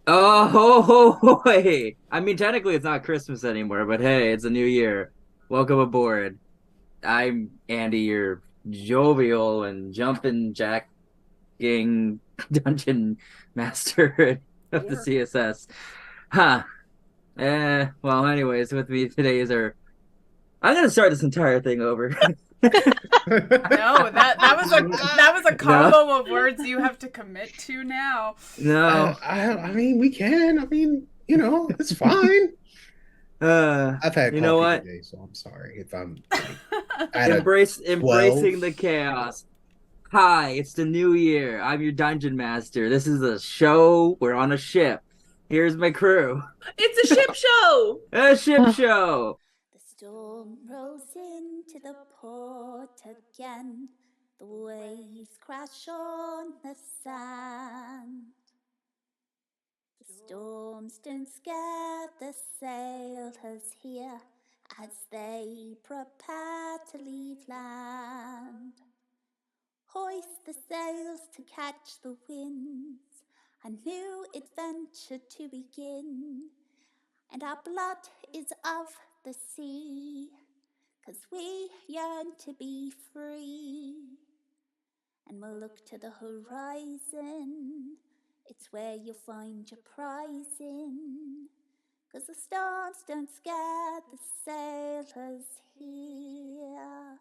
Oh, ho, ho, hey. I mean, technically it's not Christmas anymore, but hey, it's a new year. Welcome aboard. I'm Andy, your jovial and jumping jacking dungeon master of the You're CSS. Huh. Well, anyways, with me today is our. I'm gonna start this entire thing over. no, that was a No, combo of words you have to commit to now. no. I mean, we can. I mean, it's fine. Uh, I've had you know coffee what? today, so I'm sorry if I'm like at a Embracing 12. the chaos. Hi, it's the new year. I'm your dungeon master. This is a show. We're on a ship. Here's my crew. It's a ship show. A ship show. The storm rolls into the port again. The waves crash on the sand. The storms don't scare the sailors here as they prepare to leave land. Hoist the sails to catch the winds, a new adventure to begin. And our blood is of the sea, 'cause we yearn to be free. And we'll look to the horizon, it's where you'll find your prizing. 'Cause the storms don't scare the sailors here.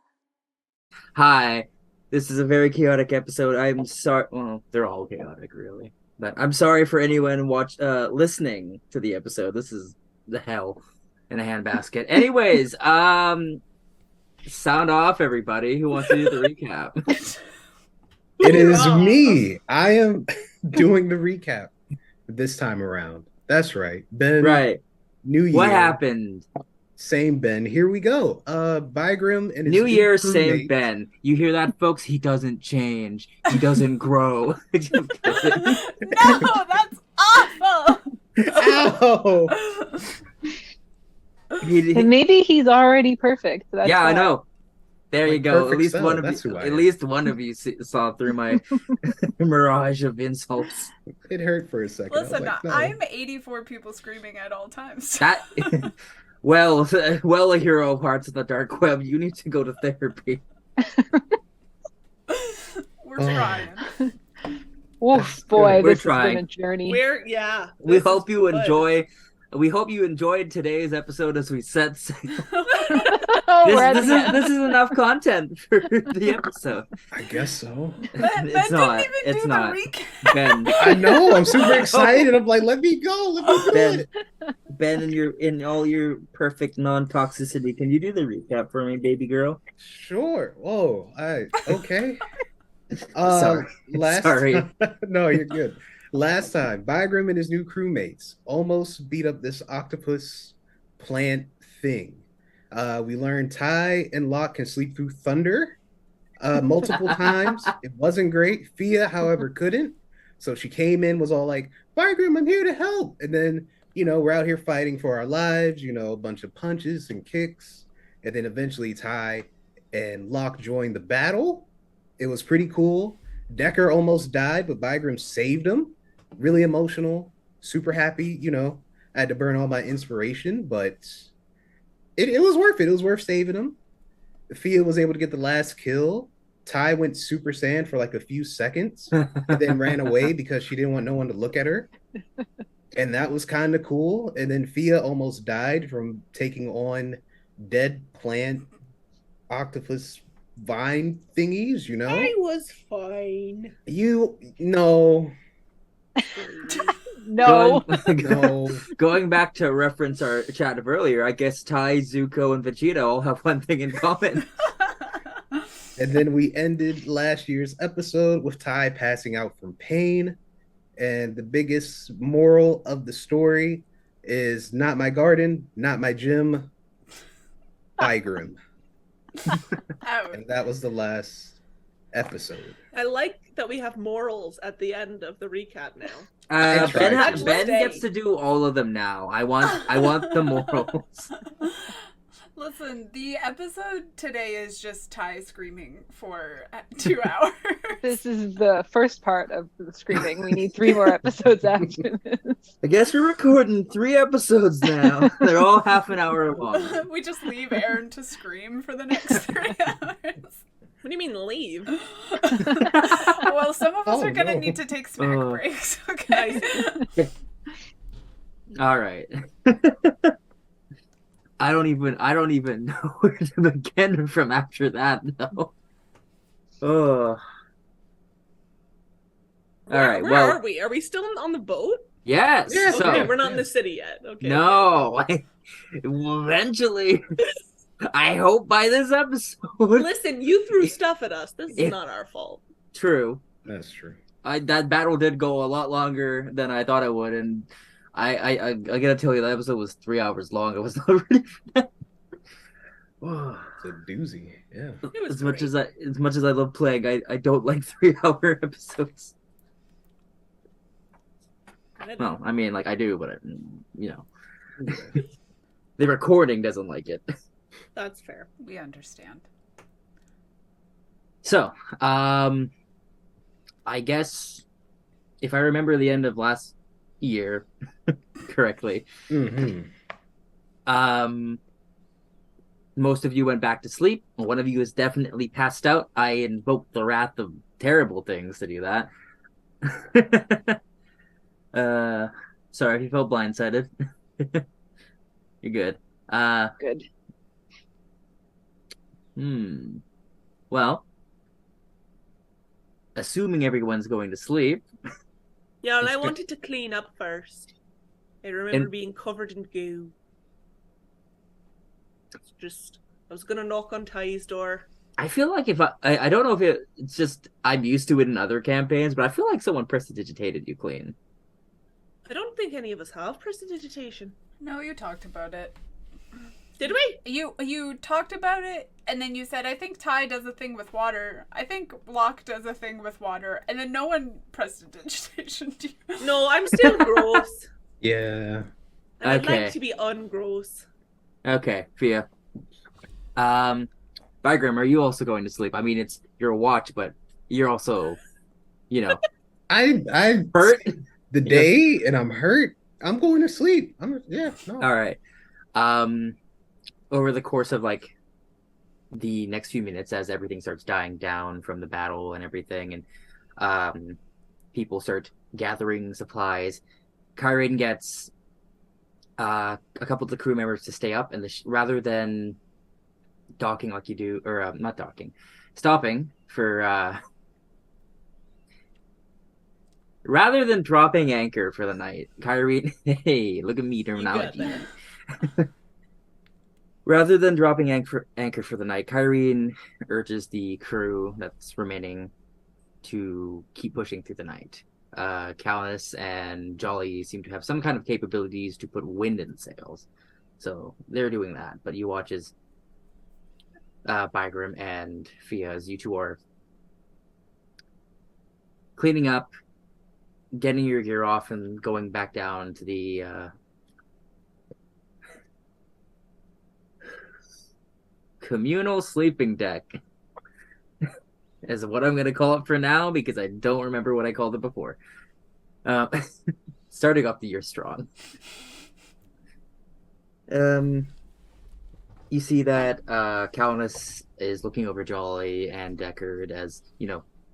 Hi. This is a very chaotic episode. I'm sorry. Well, they're all chaotic, really. But I'm sorry for anyone listening to the episode. This is the hell in a handbasket. Anyways, sound off, everybody. Who wants to do the recap? It is Hoorah. me. I am doing the recap this time around. That's right. Ben, Right. new What year, happened? same Ben. Here we go. Bygrim and his New new Year, same crewmate. Ben. You hear that, folks? He doesn't change. He doesn't grow. I'm kidding. No, that's awful. Ow! He- And maybe he's already perfect. That's yeah, I why. know. There you Like go. At perfect least cell. one of That's you. who I At am. least one of you saw through my mirage of insults. It hurt for a second. I was Listen, like, no. I'm 84 people screaming at all times. That, well, a hero of hearts in the dark web. You need to go to therapy. We're Oh. trying. Oof, boy, We're this has trying. been a journey. We This hope is you good. enjoy. We hope you enjoyed today's episode as we set sail. Oh, This, we're at this the is end. this is enough content for the episode. I guess so. Ben It's didn't not. even It's do not. the recap. Ben, I know. I'm super excited. I'm like, let me go. Let me do Ben, it. Ben, in all your perfect non-toxicity, can you do the recap for me, baby girl? Sure. Whoa. Okay. Sorry. Last Sorry. no, you're good. Last time, Bygrim and his new crewmates almost beat up this octopus plant thing. We learned Ty and Locke can sleep through thunder multiple times. It wasn't great. Fia, however, couldn't. So she came in, was all like, Bygrim, I'm here to help. And then, we're out here fighting for our lives, a bunch of punches and kicks. And then eventually Ty and Locke joined the battle. It was pretty cool. Decker almost died, but Bygrim saved him. Really emotional, super happy. I had to burn all my inspiration, but it was worth it. It was worth saving him. Fia was able to get the last kill. Ty went Super Saiyan for like a few seconds and then ran away because she didn't want no one to look at her. And that was kind of cool. And then Fia almost died from taking on dead plant octopus vine thingies, I was fine. You no. No. No. Going back to reference our chat of earlier, I guess Ty, Zuko, and Vegeta all have one thing in common. And then we ended last year's episode with Ty passing out from pain. And the biggest moral of the story is not my garden, not my gym, Bygrim. And that was the last episode. I like that we have morals at the end of the recap now. I tried Ben to. gets to do all of them now. I want the morals. Listen, the episode today is just Ty screaming for 2 hours. This is the first part of the screaming. We need 3 more episodes after this. I guess we're recording 3 episodes now. They're all half an hour long. We just leave Erin to scream for the next 3 hours. What do you mean leave? Well, some of us Oh, are gonna no. need to take snack breaks, okay? All right. I don't even know where to begin from after that, though. Oh. All right. Where Well, are we? Are we still on the boat? yes. Yeah, So Okay, we're not in the city yet. Okay. no. Eventually, I hope by this episode. Listen, you threw stuff at us. This is If- not our fault. True. That's true. That battle did go a lot longer than I thought it would, and I gotta tell you, that episode was 3 hours long. I was not ready for that. It's a doozy. Yeah. It was As much great. as much as I love playing, I don't like 3 hour episodes. Well, I mean, like I do, but you know, the recording doesn't like it. That's fair. We understand. So, I guess if I remember the end of last year correctly, Mm-hmm. most of you went back to sleep. One of you is definitely passed out. I invoked the wrath of terrible things to do that. Sorry if you felt blindsided. You're good. Good. Well, assuming everyone's going to sleep, Yeah, and I It's- wanted to clean up first. I remember And- being covered in goo. It's just, I was gonna knock on Ty's door. I feel like if I don't know if it's just I'm used to it in other campaigns, but I feel like someone prestidigitated you clean. I don't think any of us have prestidigitation. No, you talked about it. Did we? You talked about it, and then you said, I think Ty does a thing with water. I think Locke does a thing with water. And then no one prestidigitation to you. No, I'm still gross. Yeah. And I'd Okay. like to be ungross. Okay, Fia. Bygram, are you also going to sleep? I mean, it's your watch, but you're also, I hurt. the day and I'm hurt. I'm going to sleep. No. All right. Over the course of like the next few minutes, as everything starts dying down from the battle and everything, and people start gathering supplies, Kyrin gets a couple of the crew members to stay up, and rather than docking like you do, or not docking, stopping for rather than dropping anchor for the night, Kyrie, hey, look at me You got terminology. that. Rather than dropping anchor for the night, Kyrie urges the crew that's remaining to keep pushing through the night. Callis and Jolly seem to have some kind of capabilities to put wind in sails, so they're doing that. But you watch as Bygram and Fia, as you two are cleaning up, getting your gear off, and going back down to the communal sleeping deck is what I'm going to call it for now, because I don't remember what I called it before. Starting off the year strong. You see that Calnus is looking over Jolly and Deckard, as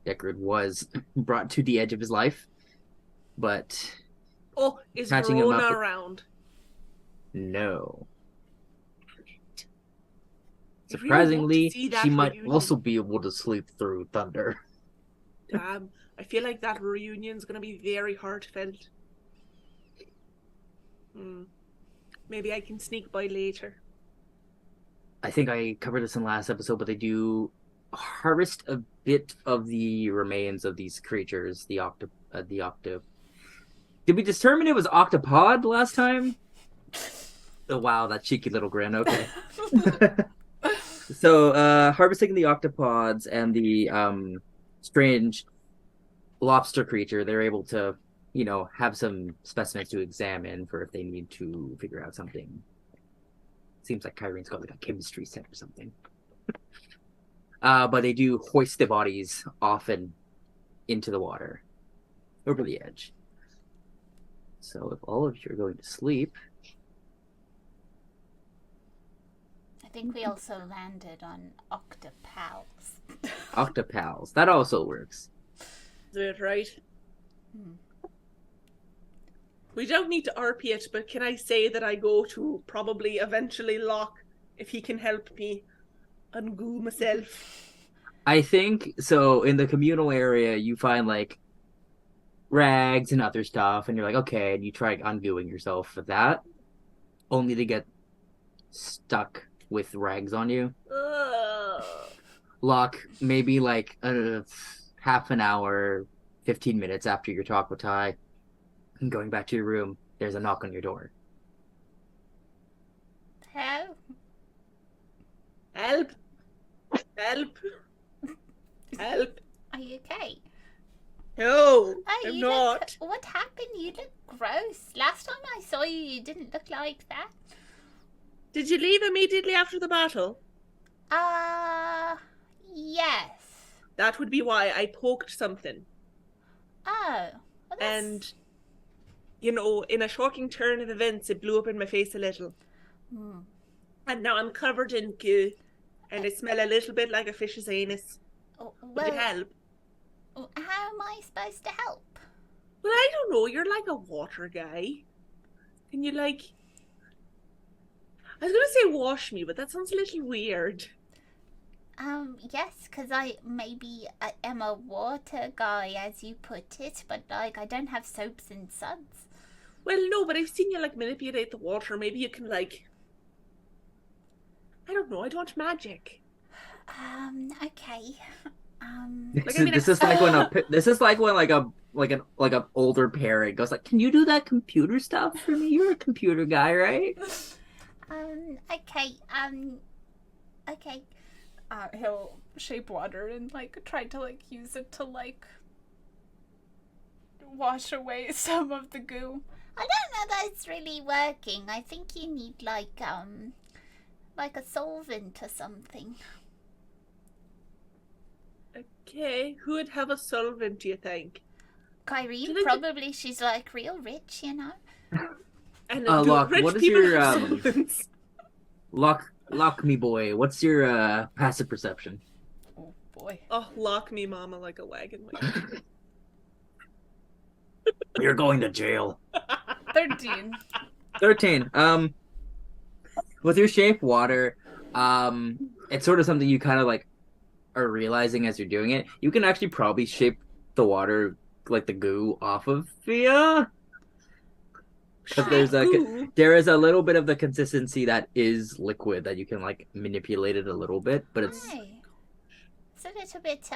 Deckard was brought to the edge of his life, but Oh, is Catching him Verona up. around? no. I really want to Surprisingly, see that she might reunion. also be able to sleep through thunder. Damn, I feel like that reunion's gonna be very heartfelt. Maybe I can sneak by later. I think I covered this in the last episode, but they do harvest a bit of the remains of these creatures. The octo. Did we determine it was octopod last time? Oh wow, that cheeky little grin. Okay. So, harvesting the octopods and the strange lobster creature, they're able to, have some specimens to examine for if they need to figure out something seems like Kyrene's got like a chemistry set or something. But they do hoist the bodies often into the water, over the edge. So if all of you are going to sleep, I think we also landed on octopals. octopals, that also works. Is it right? Hmm. We don't need to RP it, but can I say that I go to probably eventually Locke if he can help me ungoo myself? I think so. In the communal area, you find like rags and other stuff, and you're like, okay, and you try ungooing yourself for that, only to get stuck with rags on you. Locke, maybe like half an hour, 15 minutes after your talk with Ty, and going back to your room, there's a knock on your door. Hello? Help! Help! Help! Are you okay? No, Oh, I'm you not. look. What happened? You look gross. Last time I saw you, you didn't look like that. Did you leave immediately after the battle? Yes. That would be why I poked something. Oh. Well, that's... And, you know, in a shocking turn of events, it blew up in my face a little. Hmm. And now I'm covered in goo. And I smell a little bit like a fish's anus. Oh, Would it help? how am I supposed to help? Well, I don't know. You're like a water guy. Can you, like... I was going to say wash me, but that sounds a little weird. Yes, because I am a water guy, as you put it, but, like, I don't have soaps and suds. Well, no, but I've seen you, like, manipulate the water. Maybe you can, like... I don't know. I don't want magic. Okay. Like, I mean, This is like when like an older parent goes like, "Can you do that computer stuff for me? You're a computer guy, right?" Okay, okay. He'll shape water and like try to like use it to like wash away some of the goo. I don't know that it's really working. I think you need like a solvent or something. Okay, who would have a solvent, do you think? Kyrene, think probably. She's like real rich, you know. And Locke, rich what is people your, have solvents. Lock me boy, what's your passive perception? Oh boy. Oh, lock me, mama, like a wagon wheel. You're going to jail. 13. 13. With your shape water, it's sort of something you kind of like are realizing as you're doing it. You can actually probably shape the water, like the goo, off of you. Because there is a little bit of the consistency that is liquid that you can like manipulate it a little bit, but it's Hey. It's a little bit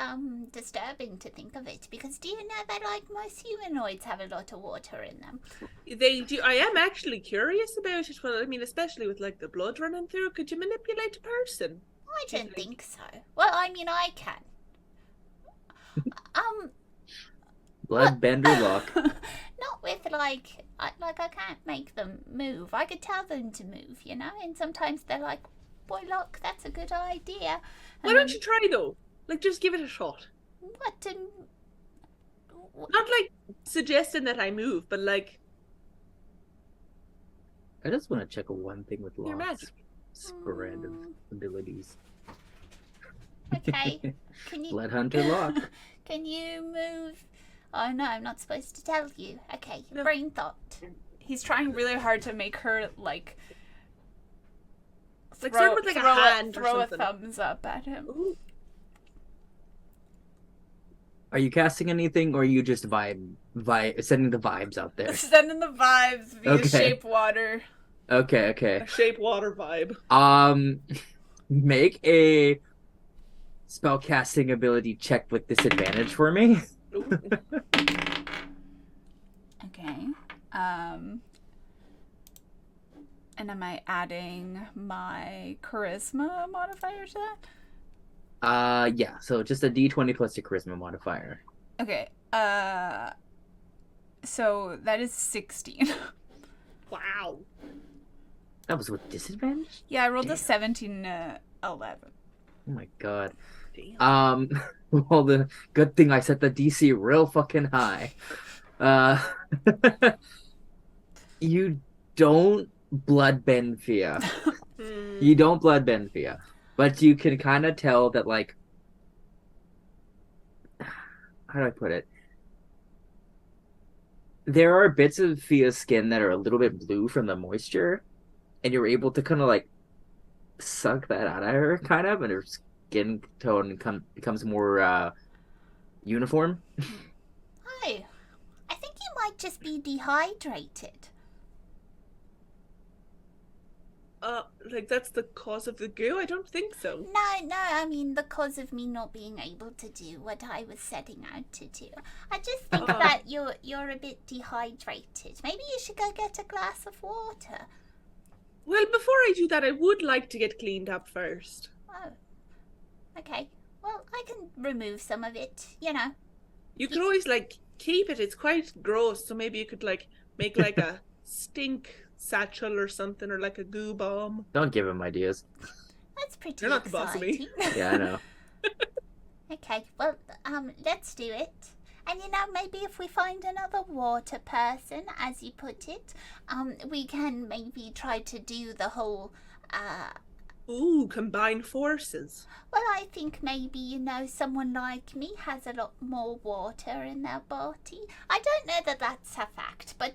disturbing to think of it, because do you know that like most humanoids have a lot of water in them? They do. I am actually curious about it. Well, I mean, especially with like the blood running through. Could you manipulate a person? I Do you don't think? think so. Well, I mean, I can. bloodbender Lock. Not with like I can't make them move. I could tell them to move, you know. And sometimes they're like, "Boy, look, that's a good idea." Why don't you try though? Like, just give it a shot. What? Not like suggesting that I move, but like I just want to check one thing with your Lock's magic. spread of abilities. Okay. Can you? Blood Hunter Lock. Can you move? Oh no, I'm not supposed to tell you. Okay, No. brain thought. He's trying really hard to make her like Like start with like a hand or throw a something. thumbs up at him. Ooh. Are you casting anything, or are you just vibe sending the vibes out there? Sending the vibes via Okay. shape water. Okay. A shape water vibe. Make a spell casting ability check with disadvantage for me. Ooh. Okay. And am I adding my charisma modifier to that? Yeah. So just a D20 plus your charisma modifier. Okay. So that is 16. Wow. That was with disadvantage? Yeah, I rolled Damn. a 17 11. Oh my god. Damn. Well, the good thing I set the DC real fucking high. Uh, you don't bloodbend Fia. You don't bloodbend Fia, but you can kind of tell that, like, how do I put it? There are bits of Fia's skin that are a little bit blue from the moisture, and you're able to kind of like suck that out of her, kind of, and her skin tone becomes more uniform. Oh, I think you might just be dehydrated. Like that's the cause of the goo? I don't think so. No, I mean because of me not being able to do what I was setting out to do. I just think that you're a bit dehydrated. Maybe you should go get a glass of water. Well, before I do that, I would like to get cleaned up first. Oh, okay. Well, I can remove some of it, you know. You could always, like, keep it. It's quite gross, so maybe you could, like, make, like, a stink satchel or something, or, like, a goo bomb. Don't give him ideas. That's pretty You're not the boss of me. exciting. Yeah, I know. Okay, well, let's do it. And you know, maybe if we find another water person, as you put it, we can maybe try to do the whole, Ooh, combine forces. well, I think maybe, you know, someone like me has a lot more water in their body. I don't know that that's a fact, but,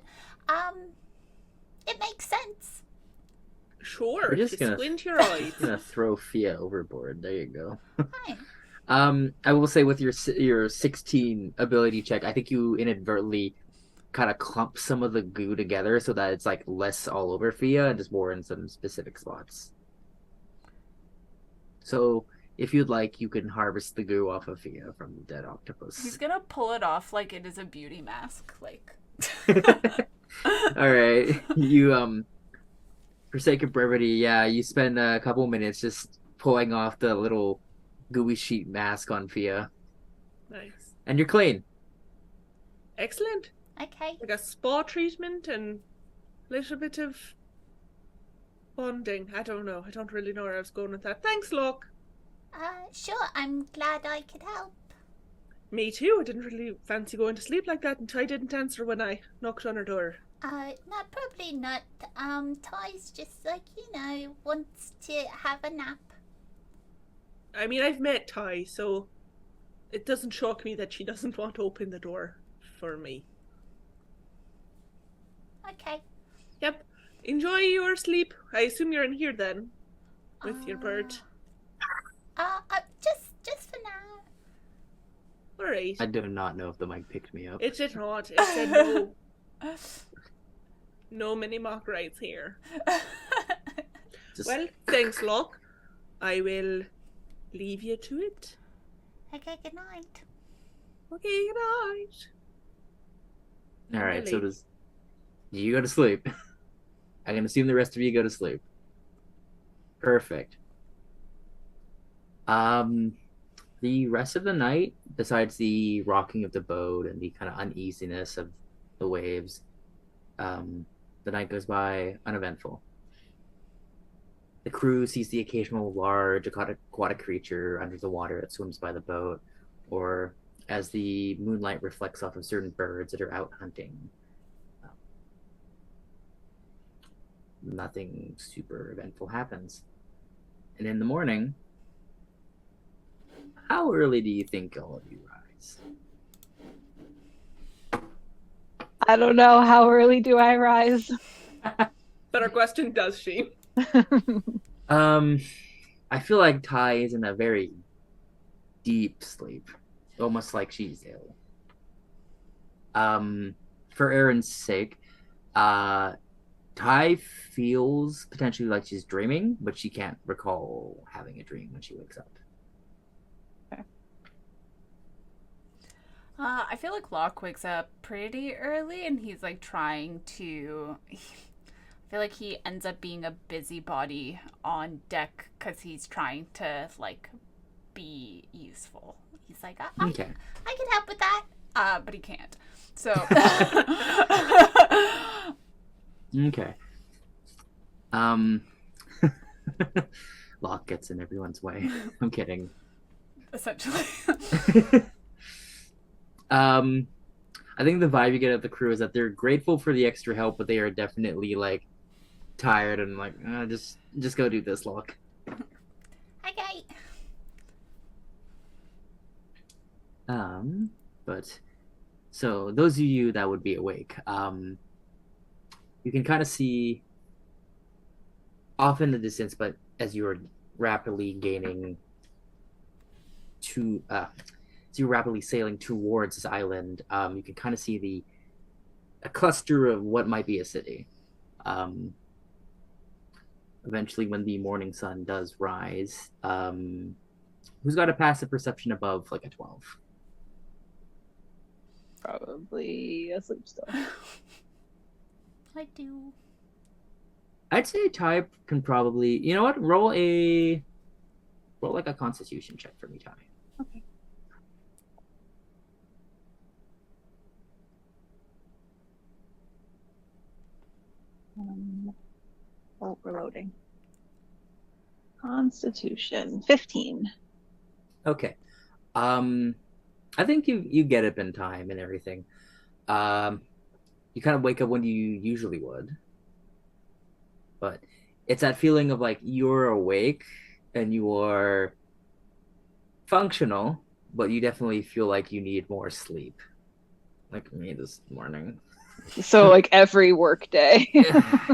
it makes sense. Sure, We're just just gonna- squint your eyes. I'm gonna throw Fia overboard. There you go. Hi. I will say with your 16 ability check, I think you inadvertently kind of clump some of the goo together so that it's like less all over Fia and just more in some specific spots. So if you'd like, you can harvest the goo off of Fia from the dead octopus. He's gonna pull it off like it is a beauty mask. Like. All right, you for sake of brevity, yeah, you spend a couple minutes just pulling off the little gooey sheet mask on Fia, Nice. and you're clean. Excellent. Okay. Like a spa treatment and a little bit of bonding. I don't know. I don't really know where I was going with that. Thanks, Locke. Sure, I'm glad I could help. Me too. I didn't really fancy going to sleep like that, and Ty didn't answer when I knocked on her door. No, probably not. Ty's just like, you know, wants to have a nap. I mean, I've met Ty, so it doesn't shock me that she doesn't want to open the door for me. Okay. Yep. Enjoy your sleep. I assume you're in here then, with your bird. Just for now. Alright. I do not know if the mic picked me up. It did not. It said no. No mini mock rights here. Just- Well, thanks, Locke. I will leave you to it. Okay, good night. Okay, good night. all right. So Really? does you go to sleep? I can assume the rest of you go to sleep. Perfect. The rest of the night, besides the rocking of the boat and the kind of uneasiness of the waves, the night goes by uneventful. The crew sees the occasional large aquatic creature under the water that swims by the boat, or as the moonlight reflects off of certain birds that are out hunting. Nothing super eventful happens. And in the morning, how early do you think all of you rise? I don't know. How early do I rise? Better question, does she? I feel like Ty is in a very deep sleep, almost like she's ill. For Erin's sake, Ty feels potentially like she's dreaming, but she can't recall having a dream when she wakes up. I feel like Locke wakes up pretty early and he's like trying to. I feel like he ends up being a busybody on deck because he's trying to like be useful. He's like, Okay. I can help with that. but he can't. So. Okay. Um, Locke gets in everyone's way. I'm kidding. Essentially. um, I think the vibe you get of the crew is that they're grateful for the extra help, but they are definitely like tired and like just go do this, Locke. Okay. But so those of you that would be awake, you can kind of see off in the distance, but as you're rapidly gaining to as you're rapidly sailing towards this island, you can kind of see a cluster of what might be a city. Eventually, when the morning sun does rise, who's got a passive perception above like a 12? Probably asleep still. I do. I'd say Ty can probably, you know what, roll like a Constitution check for me, Ty. Okay. We're loading. Constitution 15. Okay. I think you get up in time and everything. You kind of wake up when you usually would, but it's that feeling of like you're awake and you are functional, but you definitely feel like you need more sleep, like me this morning. So like every work day.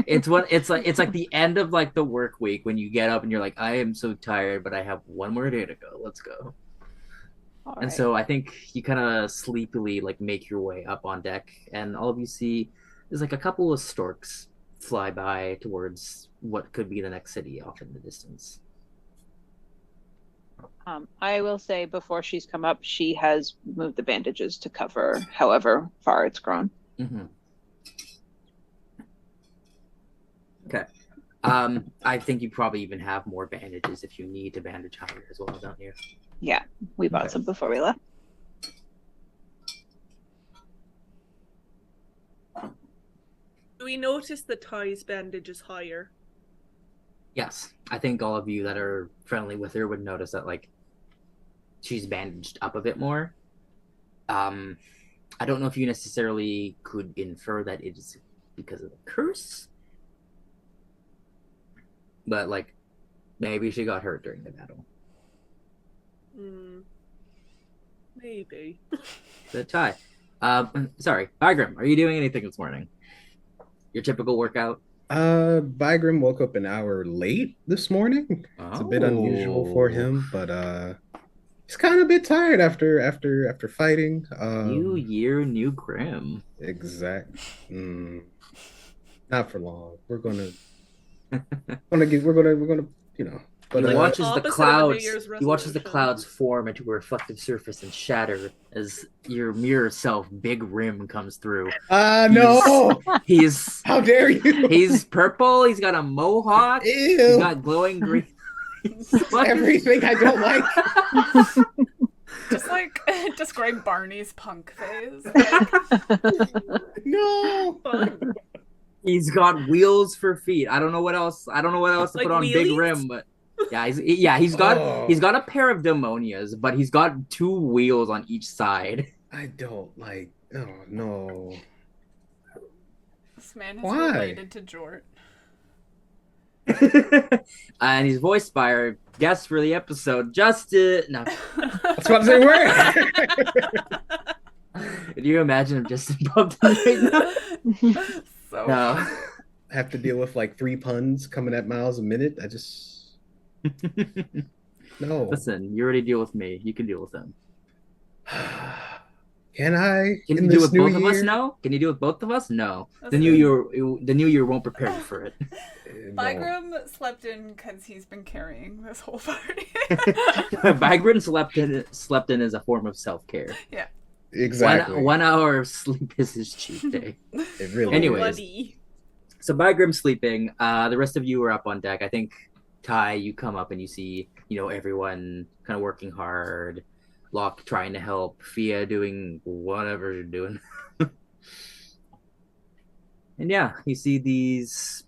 It's like the end of like the work week when you get up and you're like, I am so tired, but I have one more day to go. Let's go. All And right. so I think you kind of sleepily like make your way up on deck, and all of you see is like a couple of storks fly by towards what could be the next city off in the distance. I will say before she's come up, she has moved the bandages to cover however far it's grown. Mm-hmm. Okay. I think you probably even have more bandages if you need to bandage higher as well, don't you? Yeah, we bought Okay. some before we left. Do we notice the Ty's bandage is higher? Yes. I think all of you that are friendly with her would notice that like she's bandaged up a bit more. I don't know if you necessarily could infer that it is because of the curse, but like maybe she got hurt during the battle. Maybe. The tie. Sorry, Bygram, are you doing anything this morning? Your typical workout? Bygrim woke up an hour late this morning. It's a bit unusual for him, but he's kind of a bit tired after fighting. New year, new Grim. Exact. Not for long. We're gonna you know. But He watches the opposite of a New clouds. Year's He watches the resolution. clouds form into a reflective surface and shatter as your mirror self, Big Rim, comes through. no! He's How dare you? he's purple. He's got a mohawk. He's Ew! got glowing green. Everything I don't like. Just like describe Barney's punk phase. No. Fun. He's got wheels for feet. I don't know what else. I don't know what else to Like put on Big wheelies? Rim, but he's got a pair of demonias, but he's got two wheels on each side. I don't like. Oh no. This man is Why? related to Jort. And he's voiced by our guest for the episode, Justin. No, I was about to say where. can you imagine if Justin popped in right now? So No. Have to deal with like 3 puns coming at miles a minute. I just no. Listen, you already deal with me. You can deal with them. Can I? Can in you do this with new both of us? year? No. Can you do with both of us? No. That's The new year won't prepare you for it. No. Bygram slept in because he's been carrying this whole party. Vigran slept in as a form of self care. Yeah. Exactly. 1 hour of sleep is his cheat day. It really Anyways. Bloody. So Vigram's sleeping. The rest of you are up on deck. I think Ty, you come up and you see, everyone kind of working hard. Locke trying to help. Fia doing whatever you're doing. And yeah, you see these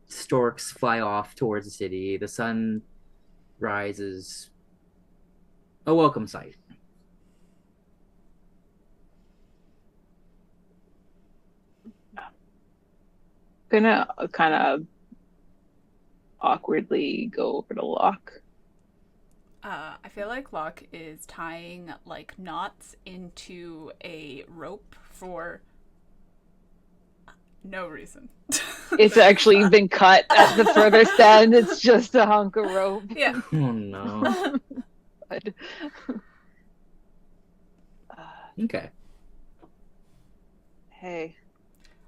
storks fly off towards the city. The sun rises. A welcome sight. Gonna kind of awkwardly go over to Locke. I feel like Locke is tying like knots into a rope for no reason. It's actually been cut at the furthest end. It's just a hunk of rope. Yeah. Oh no. But, Okay. hey,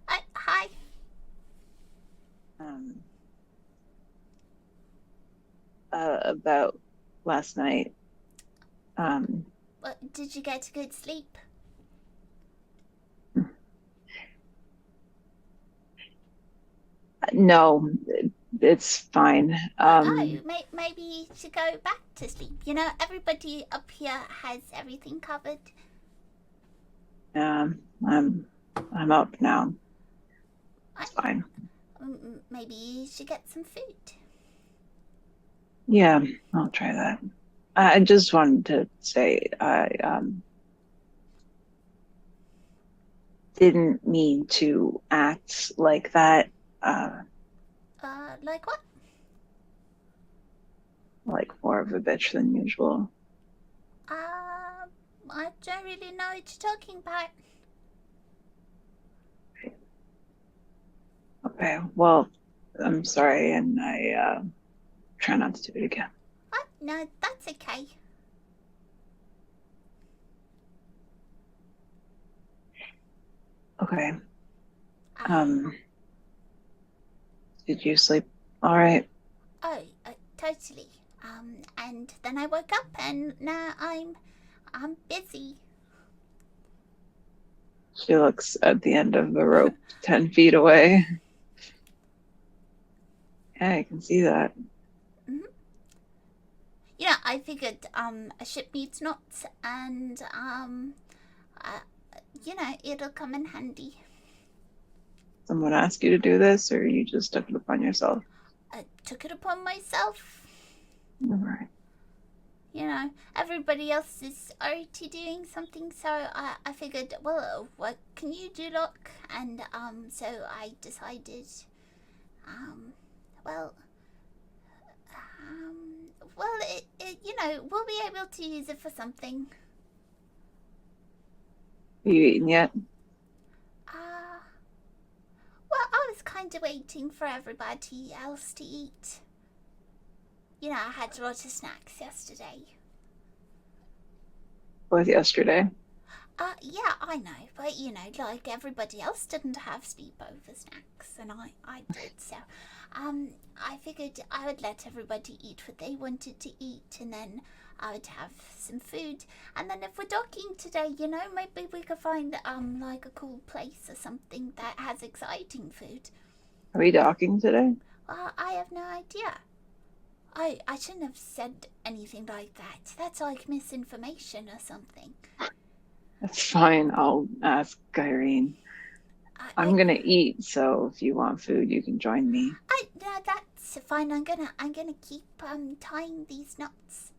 Hi. um, about last night. Did you get a good sleep? No, it's fine. Maybe you should go back to sleep. You know, everybody up here has everything covered. I'm up now. It's fine. Maybe you should get some food. Yeah, I'll try that. I just wanted to say I didn't mean to act like that. Like what? Like more of a bitch than usual. I don't really know what you're talking about. Okay, well, I'm sorry, and I try not to do it again. What? No, that's okay. Okay. Did you sleep all right? Oh, totally. And then I woke up and now I'm busy. She looks at the end of the rope, 10 feet away. Yeah, I can see that. Mm-hmm. Yeah, I figured a ship needs knots and it'll come in handy. Someone asked you to do this, or you just took it upon yourself? I took it upon myself. All right. You know, everybody else is already doing something, so I figured, well, what can you do, Locke? And so I decided, well, we'll be able to use it for something. Have you eaten yet? Well, I was kind of waiting for everybody else to eat. You know, I had a lot of snacks yesterday. Was yesterday? Yeah, I know, but you know, like everybody else didn't have sleepover snacks, and I did, so, I figured I would let everybody eat what they wanted to eat, and then I would have some food, and then if we're docking today, you know, maybe we could find, like a cool place or something that has exciting food. Are we docking today? I have no idea. I shouldn't have said anything like that. That's like misinformation or something. That's fine. I'll ask Irene. I'm gonna eat, so if you want food, you can join me. No, that's fine. I'm gonna keep tying these knots.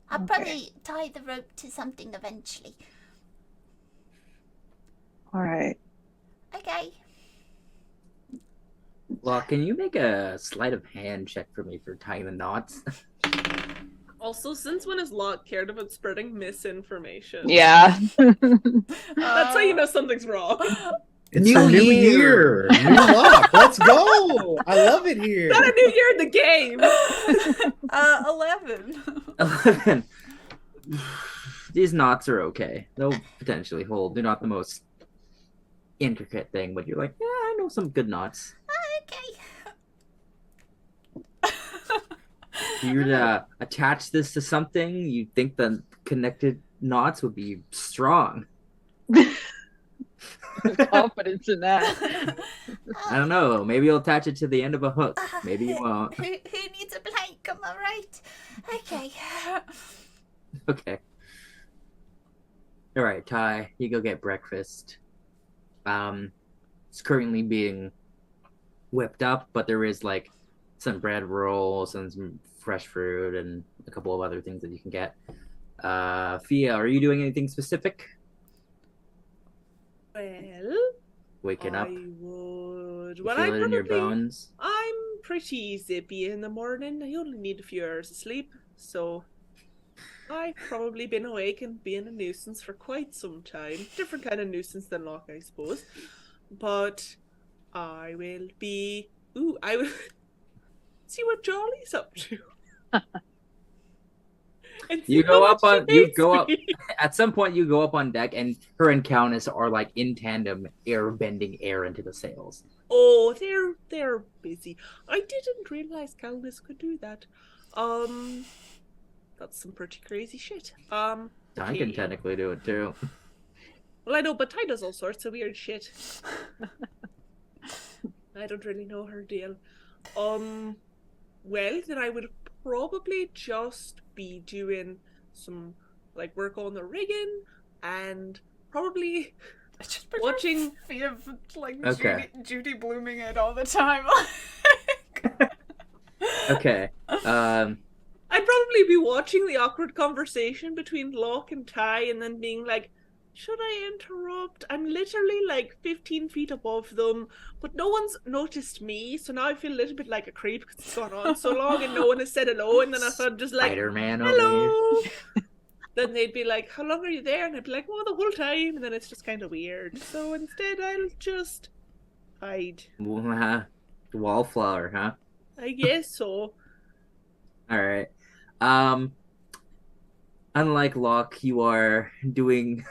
I'll probably tie the rope to something eventually. All right. Okay. Locke, can you make a sleight of hand check for me for tying the knots? Also, since when has Locke cared about spreading misinformation? Yeah. That's how you know something's wrong. It's a new year. New Locke. Let's go. I love it here. Not a new year in the game. 11. 11. These knots are okay. They'll potentially hold. They're not the most intricate thing, but you're like, yeah, I know some good knots. Okay. If you were to attach this to something, you'd think the connected knots would be strong. Confidence in that. I don't know. Maybe you'll attach it to the end of a hook. Maybe you won't. Who needs a plank? Am I right? Okay. Okay. All right, Ty, you go get breakfast. It's currently being whipped up, but there is like some bread rolls and some fresh fruit and a couple of other things that you can get. Fia, are you doing anything specific? Well, Waking up? I would. You Well, feel it in your bones? I'm pretty zippy in the morning. I only need a few hours of sleep, so I've probably been awake and being a nuisance for quite some time. Different kind of nuisance than Locke, I suppose. But I will be. Ooh, I will see what Jolly's up to. And see You how go up much she on you hates go up me. at some point you go up on deck and her and Countess are like in tandem air bending air into the sails. Oh, they're busy. I didn't realize Caldas could do that. That's some pretty crazy shit. I can Okay. technically do it too. Well, I know, but Ty does all sorts of weird shit. I don't really know her deal. Well, then I would probably just be doing some like work on the rigging and probably I just watching. Fia like Okay. Judy blooming it all the time. Okay. I'd probably be watching the awkward conversation between Locke and Ty and then being like, should I interrupt? I'm literally like 15 feet above them, but no one's noticed me, so now I feel a little bit like a creep because it's gone on so long and no one has said hello, and then I thought just like, Spider-Man over here. hello! Then they'd be like, how long are you there? And I'd be like, oh, the whole time, and then it's just kind of weird. So instead I'll just hide. Wallflower, huh? I guess so. All right. Unlike Locke, you are doing.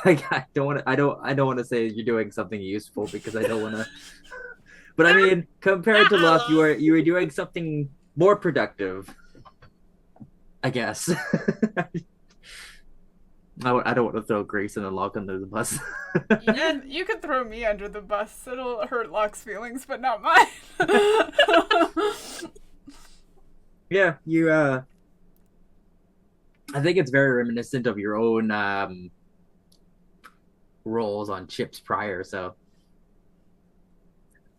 I don't want to. I don't want to say you're doing something useful because I don't want to. But I mean, compared to Locke, you are doing something more productive. I guess. I don't want to throw Grayson and Locke under the bus. You can throw me under the bus. It'll hurt Locke's feelings, but not mine. Yeah, you. I think it's very reminiscent of your own roles on Chips prior. So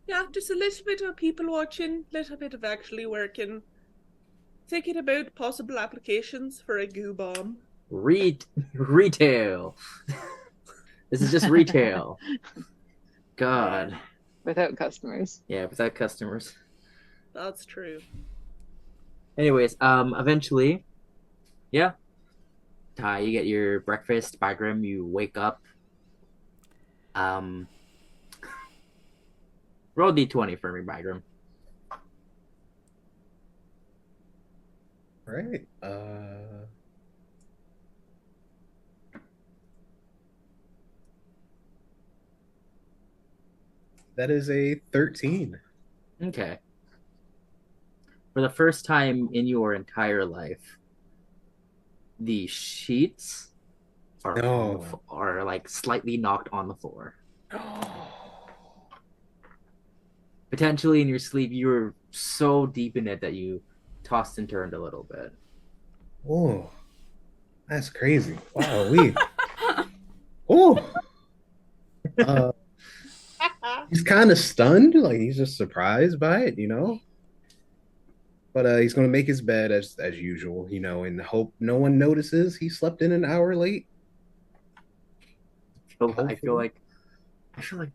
Yeah, just a little bit of people watching, little bit of actually working, thinking about possible applications for a goo bomb. retail. This is just retail. God. Without customers. Yeah, without customers. That's true. Anyways, eventually, yeah. Ty, you get your breakfast. Bagram, you wake up. Roll d20 for me, Bagram. All right. That is a 13. Okay. For the first time in your entire life, the sheets are No. are like slightly knocked on the floor. Potentially in your sleep, you were so deep in it that you tossed and turned a little bit. Oh, that's crazy. Wow, we. Oh. He's kind of stunned, like he's just surprised by it, you know. But he's gonna make his bed as usual, you know, in the hope no one notices he slept in an hour late. I feel like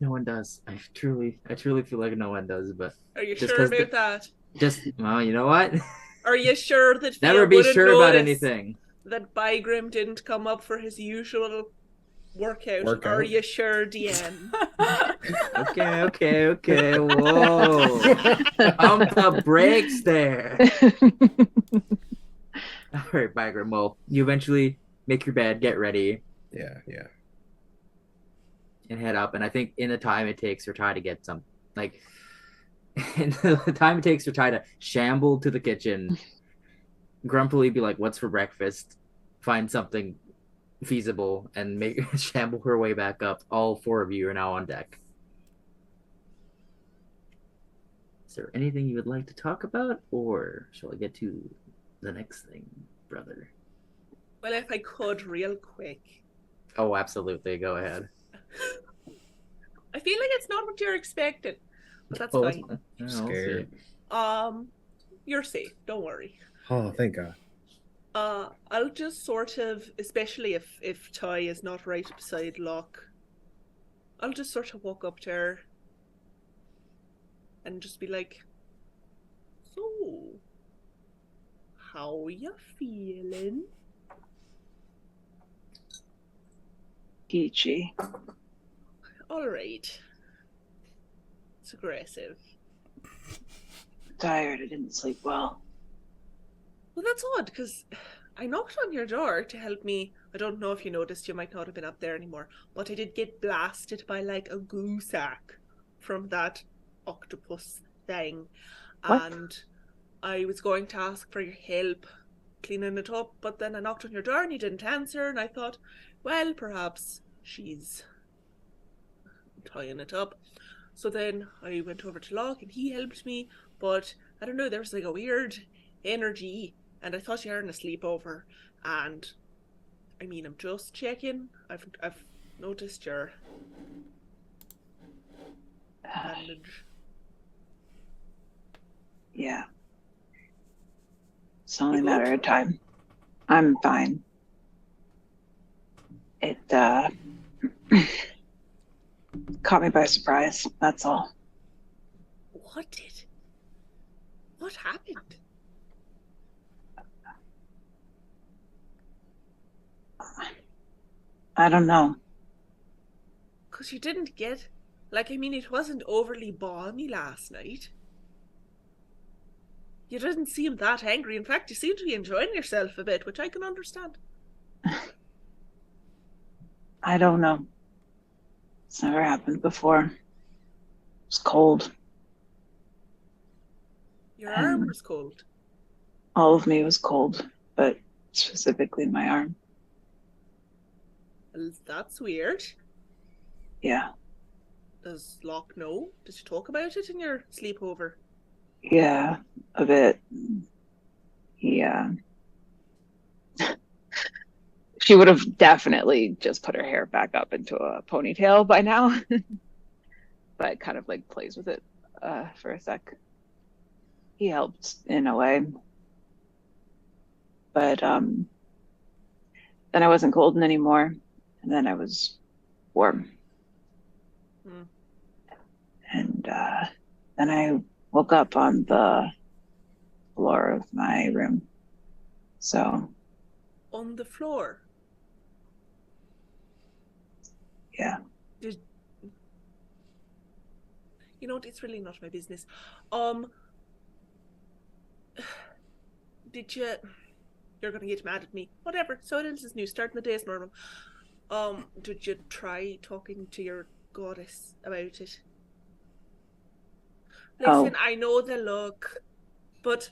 no one does. I truly feel like no one does. But Are you just sure 'cause about that? well, you know what? Are you sure that Never Fia be wouldn't sure about notice anything. that Bygrim didn't come up for his usual workout? Are Workout? you sure, DN? Okay. Whoa. Pump the brakes there. All right, Bagram. Well, you eventually make your bed, get ready, Yeah. and head up. And I think in the time it takes for Ty to get some, like, in the time it takes for Ty to shamble to the kitchen, grumpily be like, "What's for breakfast?" Find something feasible and make shamble her way back up. All four of you are now on deck. Is there anything you would like to talk about, or shall I get to the next thing, brother? Well, if I could, real quick. Oh, absolutely. Go ahead. I feel like it's not what you're expecting, but that's Oh, fine. yeah, we'll Scared. see. You're safe. Don't worry. Oh, thank God. I'll just sort of, especially if Ty is not right beside Locke, I'll just sort of walk up to her and just be like, "So, how you feeling?" Peachy. All right. It's aggressive. Tired. I didn't sleep well. Well, that's odd because I knocked on your door to help me. I don't know if you noticed, you might not have been up there anymore, but I did get blasted by like a goo sack from that octopus thing. What? And I was going to ask for your help cleaning it up, but then I knocked on your door and you didn't answer, and I thought, well, perhaps she's tying it up. So then I went over to Locke and he helped me, but I don't know, there was like a weird energy, and I thought you were in a sleepover. And I mean, I'm just checking. I've noticed your bandage. Yeah. It's only a You matter good? of time. I'm fine. It caught me by surprise. That's all. What happened? I don't know. Because you didn't get, like, I mean, it wasn't overly balmy last night. You didn't seem that angry. In fact, you seemed to be enjoying yourself a bit, which I can understand. I don't know. It's never happened before. It was cold. Your arm was cold. All of me was cold, but specifically my arm. Well, that's weird. Yeah. Does Locke know? Did you talk about it in your sleepover? Yeah, a bit. Yeah. She would have definitely just put her hair back up into a ponytail by now, but kind of like plays with it for a sec. He helped in a way, but then I wasn't cold anymore, and then I was warm. And then I woke up on the floor of my room. So On the floor? yeah. You know what? It's really not my business. Did you? You're gonna get mad at me. Whatever. So it is new. Starting the day is normal. Did you try talking to your goddess about it? Listen, I know the look, but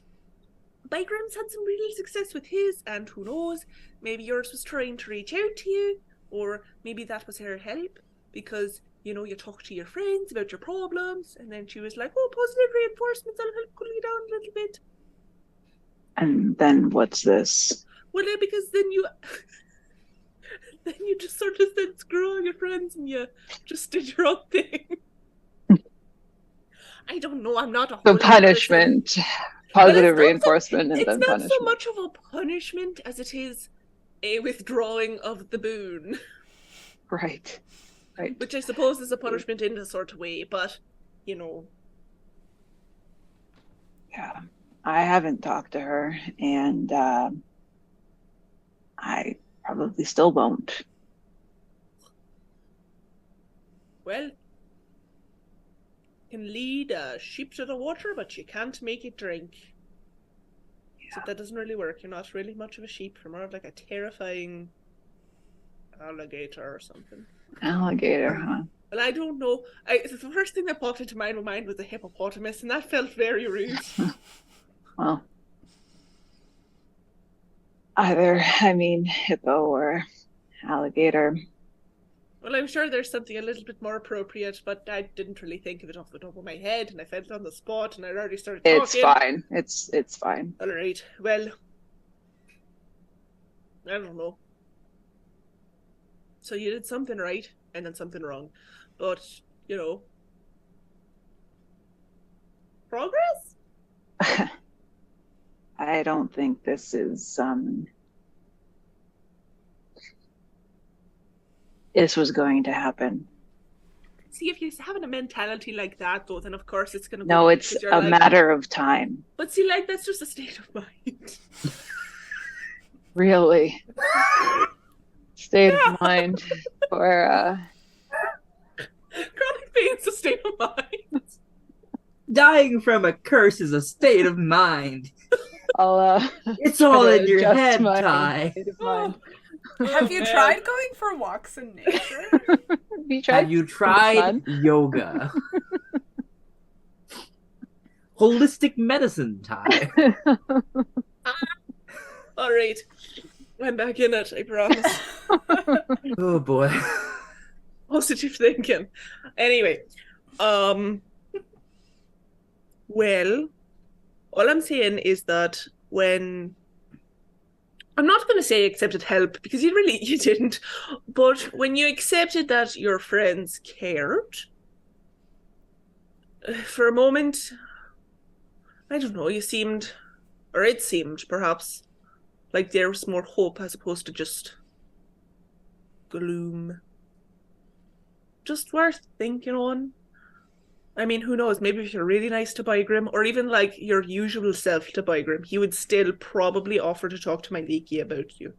Bygrim's had some real success with his, and who knows, maybe yours was trying to reach out to you, or maybe that was her help, because, you know, you talk to your friends about your problems, and then she was like, oh, positive reinforcements, I'll help cool you down a little bit. And then what's this? Well, yeah, because then you just sort of said screw all your friends and you just did your own thing. I don't know, I'm not a The holy punishment, person. positive reinforcement, and it's then not punishment. so much of a punishment as it is a withdrawing of the boon. Right. Which I suppose is a punishment in a sort of way, but, you know. Yeah. I haven't talked to her, and I probably still won't. Well, you can lead a sheep to the water, but you can't make it drink. Yeah. So that doesn't really work. You're not really much of a sheep. You're more of like a terrifying alligator or something. Alligator, huh? Well, I don't know. The first thing that popped into my mind was a hippopotamus, and that felt very rude. Well, either, hippo or alligator. Well, I'm sure there's something a little bit more appropriate, but I didn't really think of it off the top of my head, and I felt on the spot, and I already started talking. It's fine. It's fine. All right. Well, I don't know. So you did something right and then something wrong, but you know, progress? I don't think this is this was going to happen. See, if you're having a mentality like that, though, then of course it's going to go. No, it's a matter of time. But see, like, that's just a state of mind. Really. State of mind for Chronic pain's a state of mind. Dying from a curse is a state of mind. I'll It's all in your adjust head, my Ty. state of mind. Have you tried going for walks in nature? Have you tried yoga? Holistic medicine, Ty. All right. I'm back in it, I promise. Oh boy. Positive thinking. Anyway, well, all I'm saying is that when I'm not going to say accepted help because you didn't, but when you accepted that your friends cared, for a moment, I don't know, it seemed perhaps like there was more hope as opposed to just gloom. Just worth thinking on. I mean, who knows? Maybe if you're really nice to Bygrim, or even like your usual self to Bygrim, he would still probably offer to talk to my Leaky about you.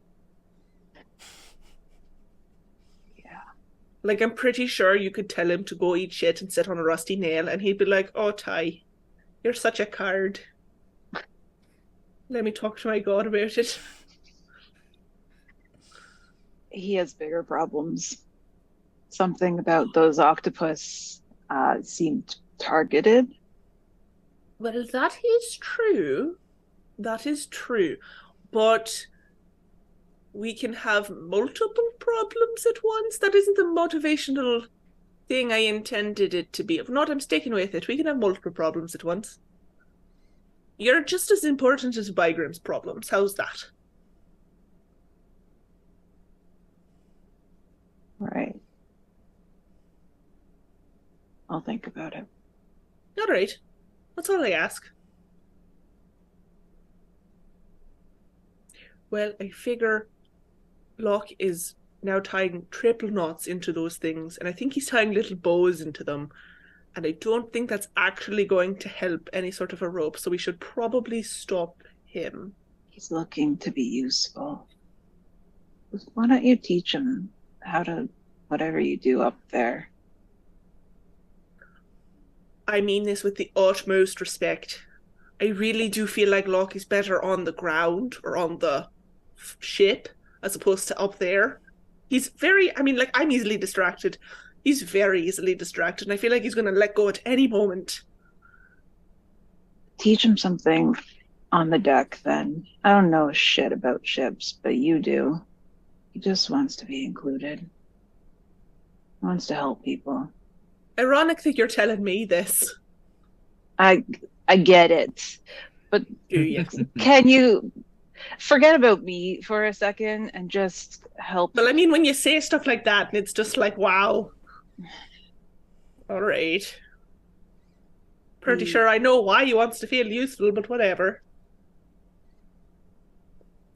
Yeah. Like, I'm pretty sure you could tell him to go eat shit and sit on a rusty nail, and he'd be like, "Oh, Ty, you're such a card. Let me talk to my god about it." He has bigger problems. Something about those octopus seemed targeted. Well, that is true. That is true. But we can have multiple problems at once. That isn't the motivational thing I intended it to be. If not, I'm sticking with it. We can have multiple problems at once. You're just as important as Bygrim's problems. How's that? Right. I'll think about it. All right. That's all I ask. Well, I figure Locke is now tying triple knots into those things, and I think he's tying little bows into them, and I don't think that's actually going to help any sort of a rope, so we should probably stop him. He's looking to be useful. Why don't you teach him how to, whatever you do up there? I mean this with the utmost respect. I really do feel like Locke is better on the ground or on the ship as opposed to up there. He's very, I'm easily distracted. He's very easily distracted, and I feel like he's going to let go at any moment. Teach him something on the deck, then. I don't know shit about ships, but you do. He just wants to be included. He wants to help people. Ironic that you're telling me this. I get it, but Do you? can you forget about me for a second and just help? Well, I mean, when you say stuff like that, and it's just like, wow. All right. Pretty sure I know why he wants to feel useful, but whatever.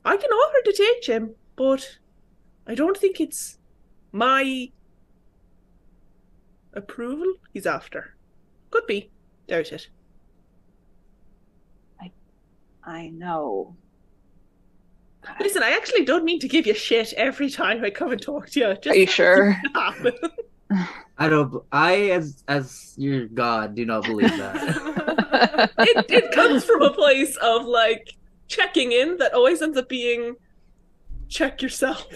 I can offer to teach him, but I don't think it's my approval he's after. Could be. Doubt it. I know. Listen, I actually don't mean to give you shit every time I come and talk to you. Just Are you sure? As your god, do not believe that. It comes from a place of like checking in that always ends up being check yourself.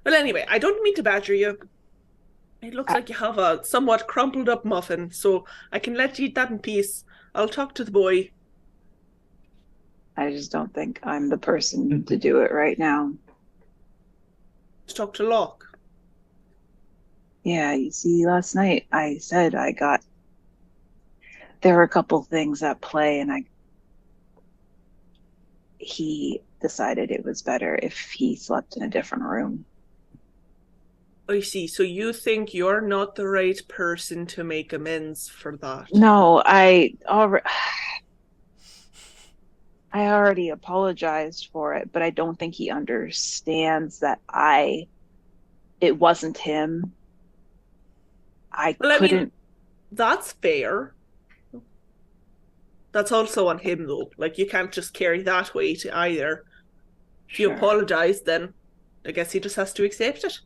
Well, anyway, I don't mean to badger you. It looks like you have a somewhat crumpled up muffin, so I can let you eat that in peace. I'll talk to the boy. I just don't think I'm the person to do it right now. To talk to Locke. Yeah, you see, last night I said there were a couple things at play, and he decided it was better if he slept in a different room. I see. So you think you're not the right person to make amends for that? No, I already apologized for it, but I don't think he understands that it wasn't him. I Well, I mean, couldn't. that's fair. That's also on him, though. Like, you can't just carry that weight either. If you Sure. apologize, then I guess he just has to accept it.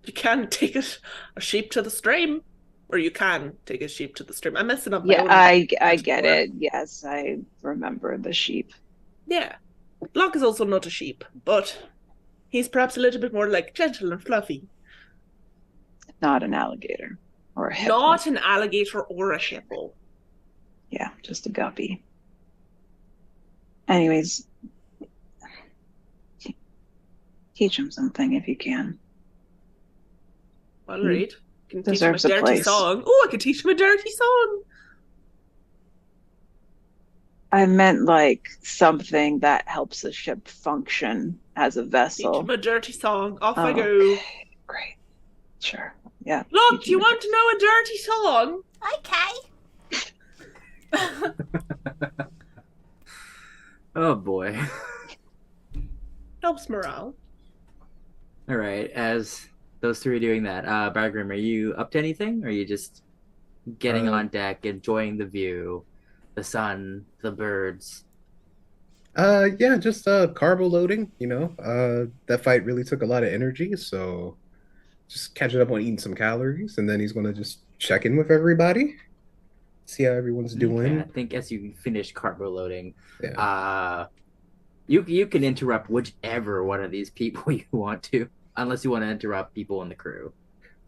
You can take a sheep to the stream, or you can take a sheep to the stream. I'm messing up my Yeah, own I get metaphor. it. Yes, I remember the sheep. Yeah. Locke is also not a sheep, but he's perhaps a little bit more like gentle and fluffy. Not an alligator or a hippo. Not an alligator or a hippo. Yeah, just a guppy. Anyways, teach him something if you can. All right. Can teach him a Deserves a dirty place. song. Oh, I can teach him a dirty song. I meant like something that helps the ship function as a Teach vessel. him a dirty song. Off I Oh, go. okay. Great. Sure. Yeah. Look, teach do you him a want to know a dirty song? Okay. Oh boy. Helps morale. All right. As those three are doing that, Bargrim, are you up to anything? Or are you just getting on deck, enjoying the view, the sun, the birds? Yeah, just carbo loading, that fight really took a lot of energy, so just catching up on eating some calories, and then he's gonna just check in with everybody, see how everyone's Okay, doing. I think as you finish carbo loading, Yeah. you can interrupt whichever one of these people you want to, unless you want to interrupt people in the crew.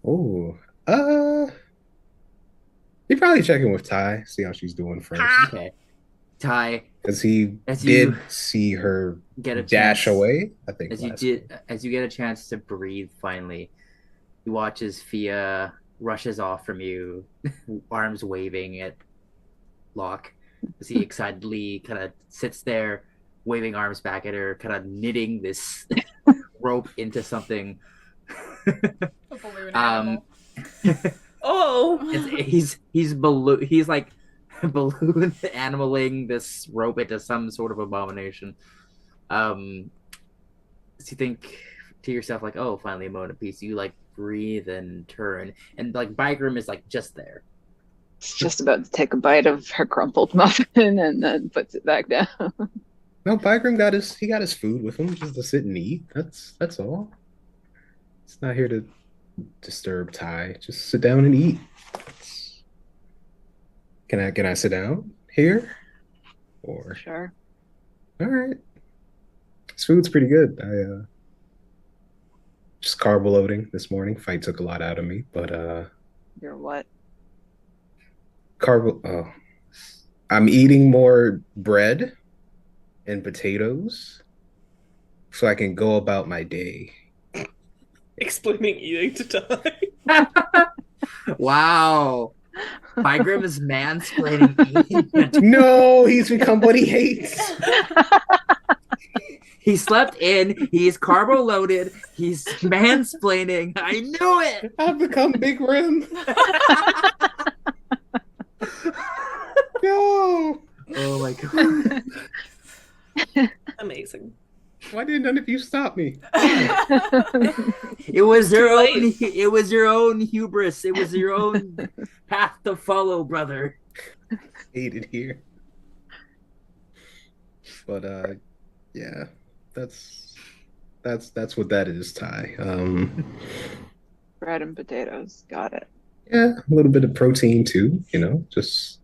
Oh, uh, you probably check in with Ty, see how she's doing first, Okay. Ty, because he as did you see her get a dash chance, away, I think, as you last did, week. as you get a chance to breathe finally, you watch as Fia rushes off from you, arms waving at Locke, as he excitedly kind of sits there, waving arms back at her, kind of knitting this rope into something. A balloon animal. Oh, He's like balloon animaling this rope into some sort of abomination. So you think to yourself like, oh, finally a moment of peace. You like breathe and turn, and like Bygram is like just there. It's just about to take a bite of her crumpled muffin and then puts it back down. No, Bygram got his food with him just to sit and eat. That's all. It's not here to disturb Ty. Just sit down and eat. Can I sit down here? Or Sure. all right. This food's pretty good. I just carb loading this morning. Fight took a lot out of me, but You're what? carb I'm eating more bread and potatoes so I can go about my day. explaining eating to die. Wow. Bygram is mansplaining eating. No, he's become what he hates. He slept in, he's carbo loaded, he's mansplaining. I knew it. I've become Big Rim. No. Oh my god. Amazing. Why didn't none of you stop me? It was your Too late. own it was your own hubris. It was your own path to follow, brother. Hate it here. But yeah, that's what that is, Ty. Bread and potatoes. Got it. Yeah, a little bit of protein too, just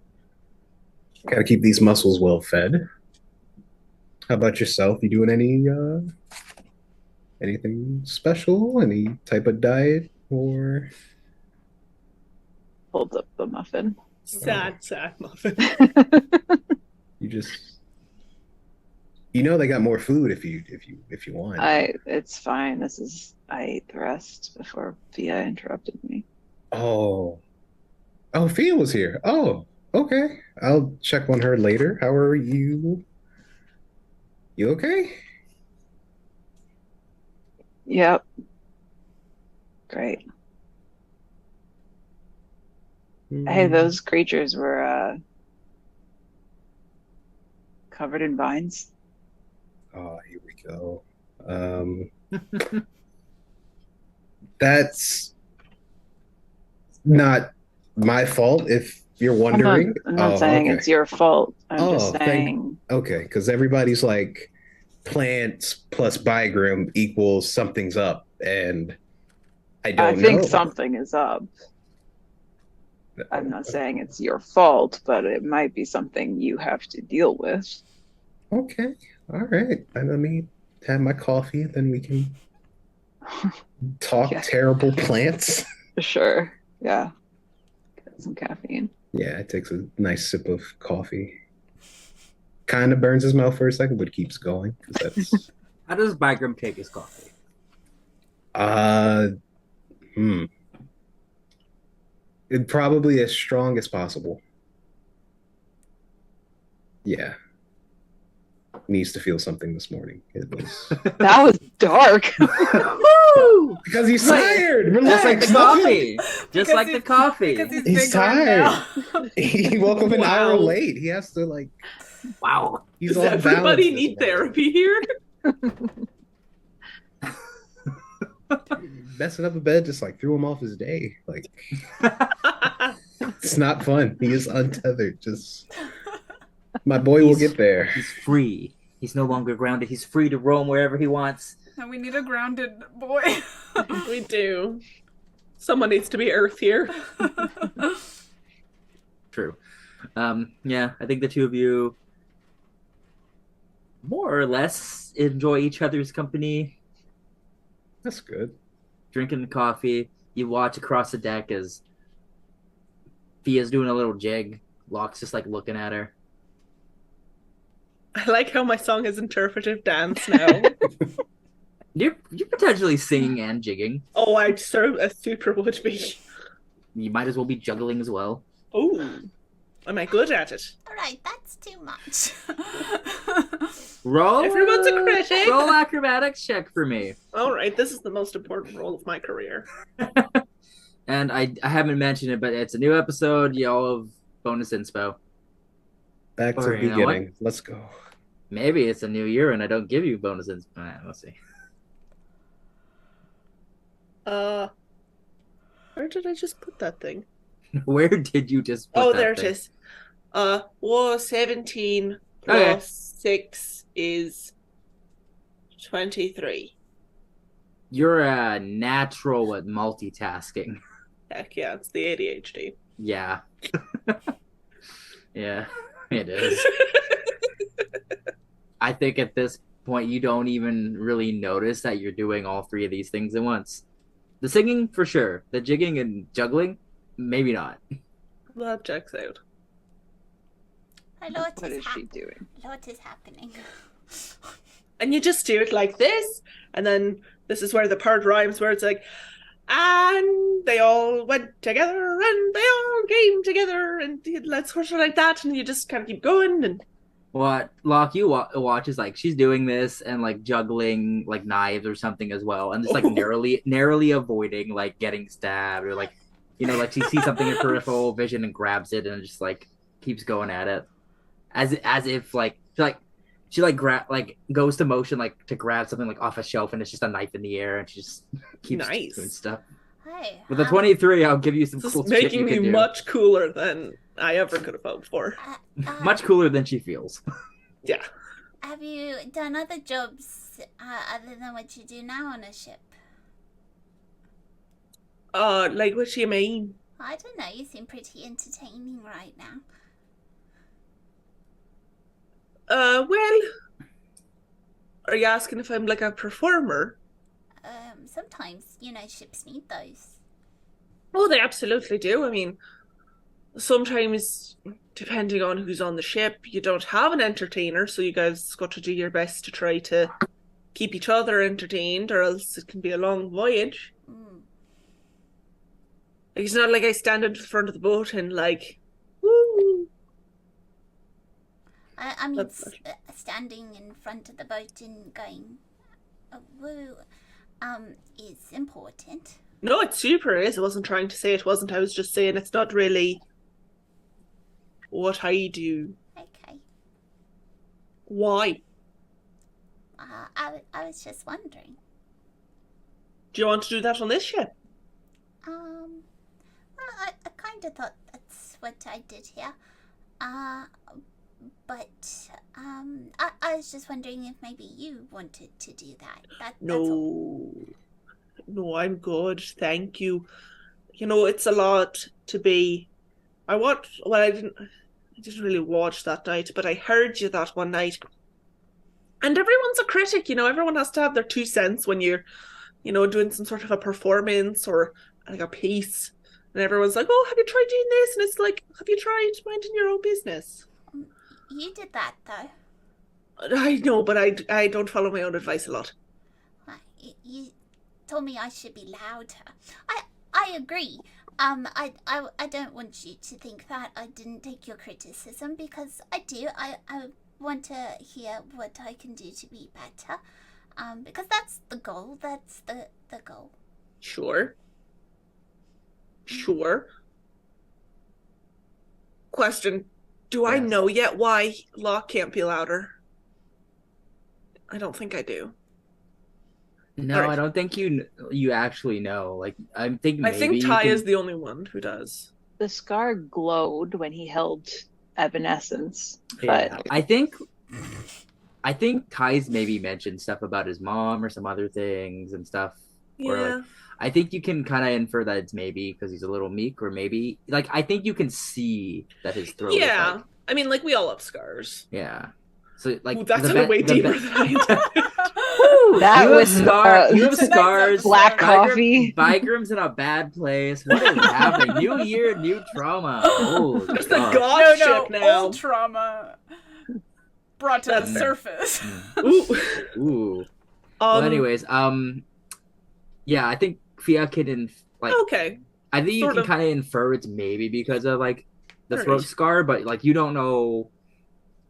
gotta keep these muscles well fed. How about yourself? You doing anything special? Any type of diet or Holds up the muffin. Sad muffin. you just they got more food if you want. It's fine. I ate the rest before Fia interrupted me. Oh, Fia was here. Oh, okay. I'll check on her later. How are you? You okay? Yep. Great. Hey, those creatures were covered in vines. Oh, here we go. That's not my fault if you're I'm not. wondering. I'm not Oh, saying okay. it's your fault. I'm just Oh, saying. okay, because everybody's like plants plus Bygrim equals something's up, and I I don't think know. something is up. I'm not saying it's your fault, but it might be something you have to deal with. Okay, all right. Let me have my coffee, then we can talk Yeah. terrible plants. Sure. Yeah. Get some caffeine. Yeah, it takes a nice sip of coffee. Kind of burns his mouth for a second, but keeps going because that's How does Bygram take his coffee? uh hmm. It probably as strong as possible. Yeah. Needs to feel something this morning. It was That was dark. Woo! because he's tired. Just like the Relax. coffee. Just Because like the he's- coffee. Because he's He's bigger now. He woke up an hour Wow. late. He has to like Wow. he's Does off everybody balance this need morning. therapy here? Messing up a bed just like threw him off his day. Like it's not fun. He is untethered. Just my boy will He's- get there. He's free. He's no longer grounded. He's free to roam wherever he wants. And we need a grounded boy. We do. Someone needs to be Earth here. True. Yeah, I think the two of you more or less enjoy each other's company. That's good. Drinking coffee. You watch across the deck as Fia's doing a little jig. Locke's just like looking at her. I like how my song is interpretive dance now. You're potentially singing and jigging. Oh, I super would be. You might as well be juggling as well. Oh, am I good at it? Alright, that's too much. Roll. Everyone's a critic. Roll acrobatics check for me. All right, this is the most important role of my career. And I haven't mentioned it, but it's a new episode. Y'all have bonus inspo. Back to Or, the you know what? beginning. Let's go. Maybe it's a new year and I don't give you bonus inspo. We'll see. Where did I just put that thing? Where did you just put Oh, that there it thing? is. 17 Okay. plus 6 is 23. You're a natural at multitasking. Heck yeah, it's the ADHD. Yeah. Yeah, it is. I think at this point you don't even really notice that you're doing all three of these things at once. The singing, for sure. The jigging and juggling, maybe not. That checks out. A lot What is is she doing? A lot is happening. And you just do it like this, and then this is where the part rhymes, where it's like, and they all went together, and they all came together, and let's sort of like that, and you just kind of keep going, and What Locke you watch is like she's doing this and like juggling like knives or something as well, and just like narrowly avoiding like getting stabbed or like like she sees something in peripheral vision and grabs it and just like keeps going at it as if she goes to motion like to grab something like off a shelf and it's just a knife in the air and she just keeps Nice. doing stuff. Hey, With a 23, I'll give you some this cool is shit making you me can do. much cooler than I ever could have hoped for. Much cooler than she feels. Yeah. Have you done other jobs other than what you do now on a ship? Like what do you mean? I don't know. You seem pretty entertaining right now. Well, are you asking if I'm like a performer? Sometimes, ships need those. Oh, they absolutely do. I mean, sometimes, depending on who's on the ship, you don't have an entertainer, so you guys got to do your best to try to keep each other entertained, or else it can be a long voyage. Mm. Like, it's not like I stand in front of the boat and like, woo. I mean, That's- standing in front of the boat and going, woo, is important. No, it super is. I wasn't trying to say it wasn't. I was just saying it's not really what I do. Okay. Why? I was just wondering. Do you want to do that on this ship? Well, I kind of thought that's what I did here. Uh, but I was just wondering if maybe you wanted to do that. That's all. No. No, I'm good. Thank you. You know, it's a lot to be. I didn't really watch that night, but I heard you that one night. And everyone's a critic, everyone has to have their 2 cents when you're, doing some sort of a performance or like a piece. And everyone's like, oh, have you tried doing this? And it's like, have you tried minding your own business? You did that though. I know, but I don't follow my own advice a lot. You told me I should be louder. I agree. I don't want you to think that I didn't take your criticism, because I do. I want to hear what I can do to be better. Because that's the goal. That's the goal. Sure. Sure. Question. Do I Yes. know yet why Locke can't be louder? I don't think I do. No, Alright. I don't think you actually know. Like, I think I maybe think you Ty can. is the only one who does. The scar glowed when he held Evanescence, Yeah, but I think Ty's maybe mentioned stuff about his mom or some other things and stuff. Or Yeah. like, I think you can kind of infer that it's maybe because he's a little meek, or maybe like I think you can see that his throat is Yeah. like, I mean, like, we all have scars. yeah. So like Ooh, that's way deeper than I intended. Woo! That you was, you have Tonight's scars. black episode. coffee. Bygrim's in a bad place. What is happening? New year, new trauma. Oh, Just the God. god No, ship now. old trauma brought to That's the fair. surface. Ooh. Ooh. Well, anyways, yeah, I think Fia can Okay. I think you Sort can of. kind of infer it's maybe because of like the throat Alright. scar, but like you don't know.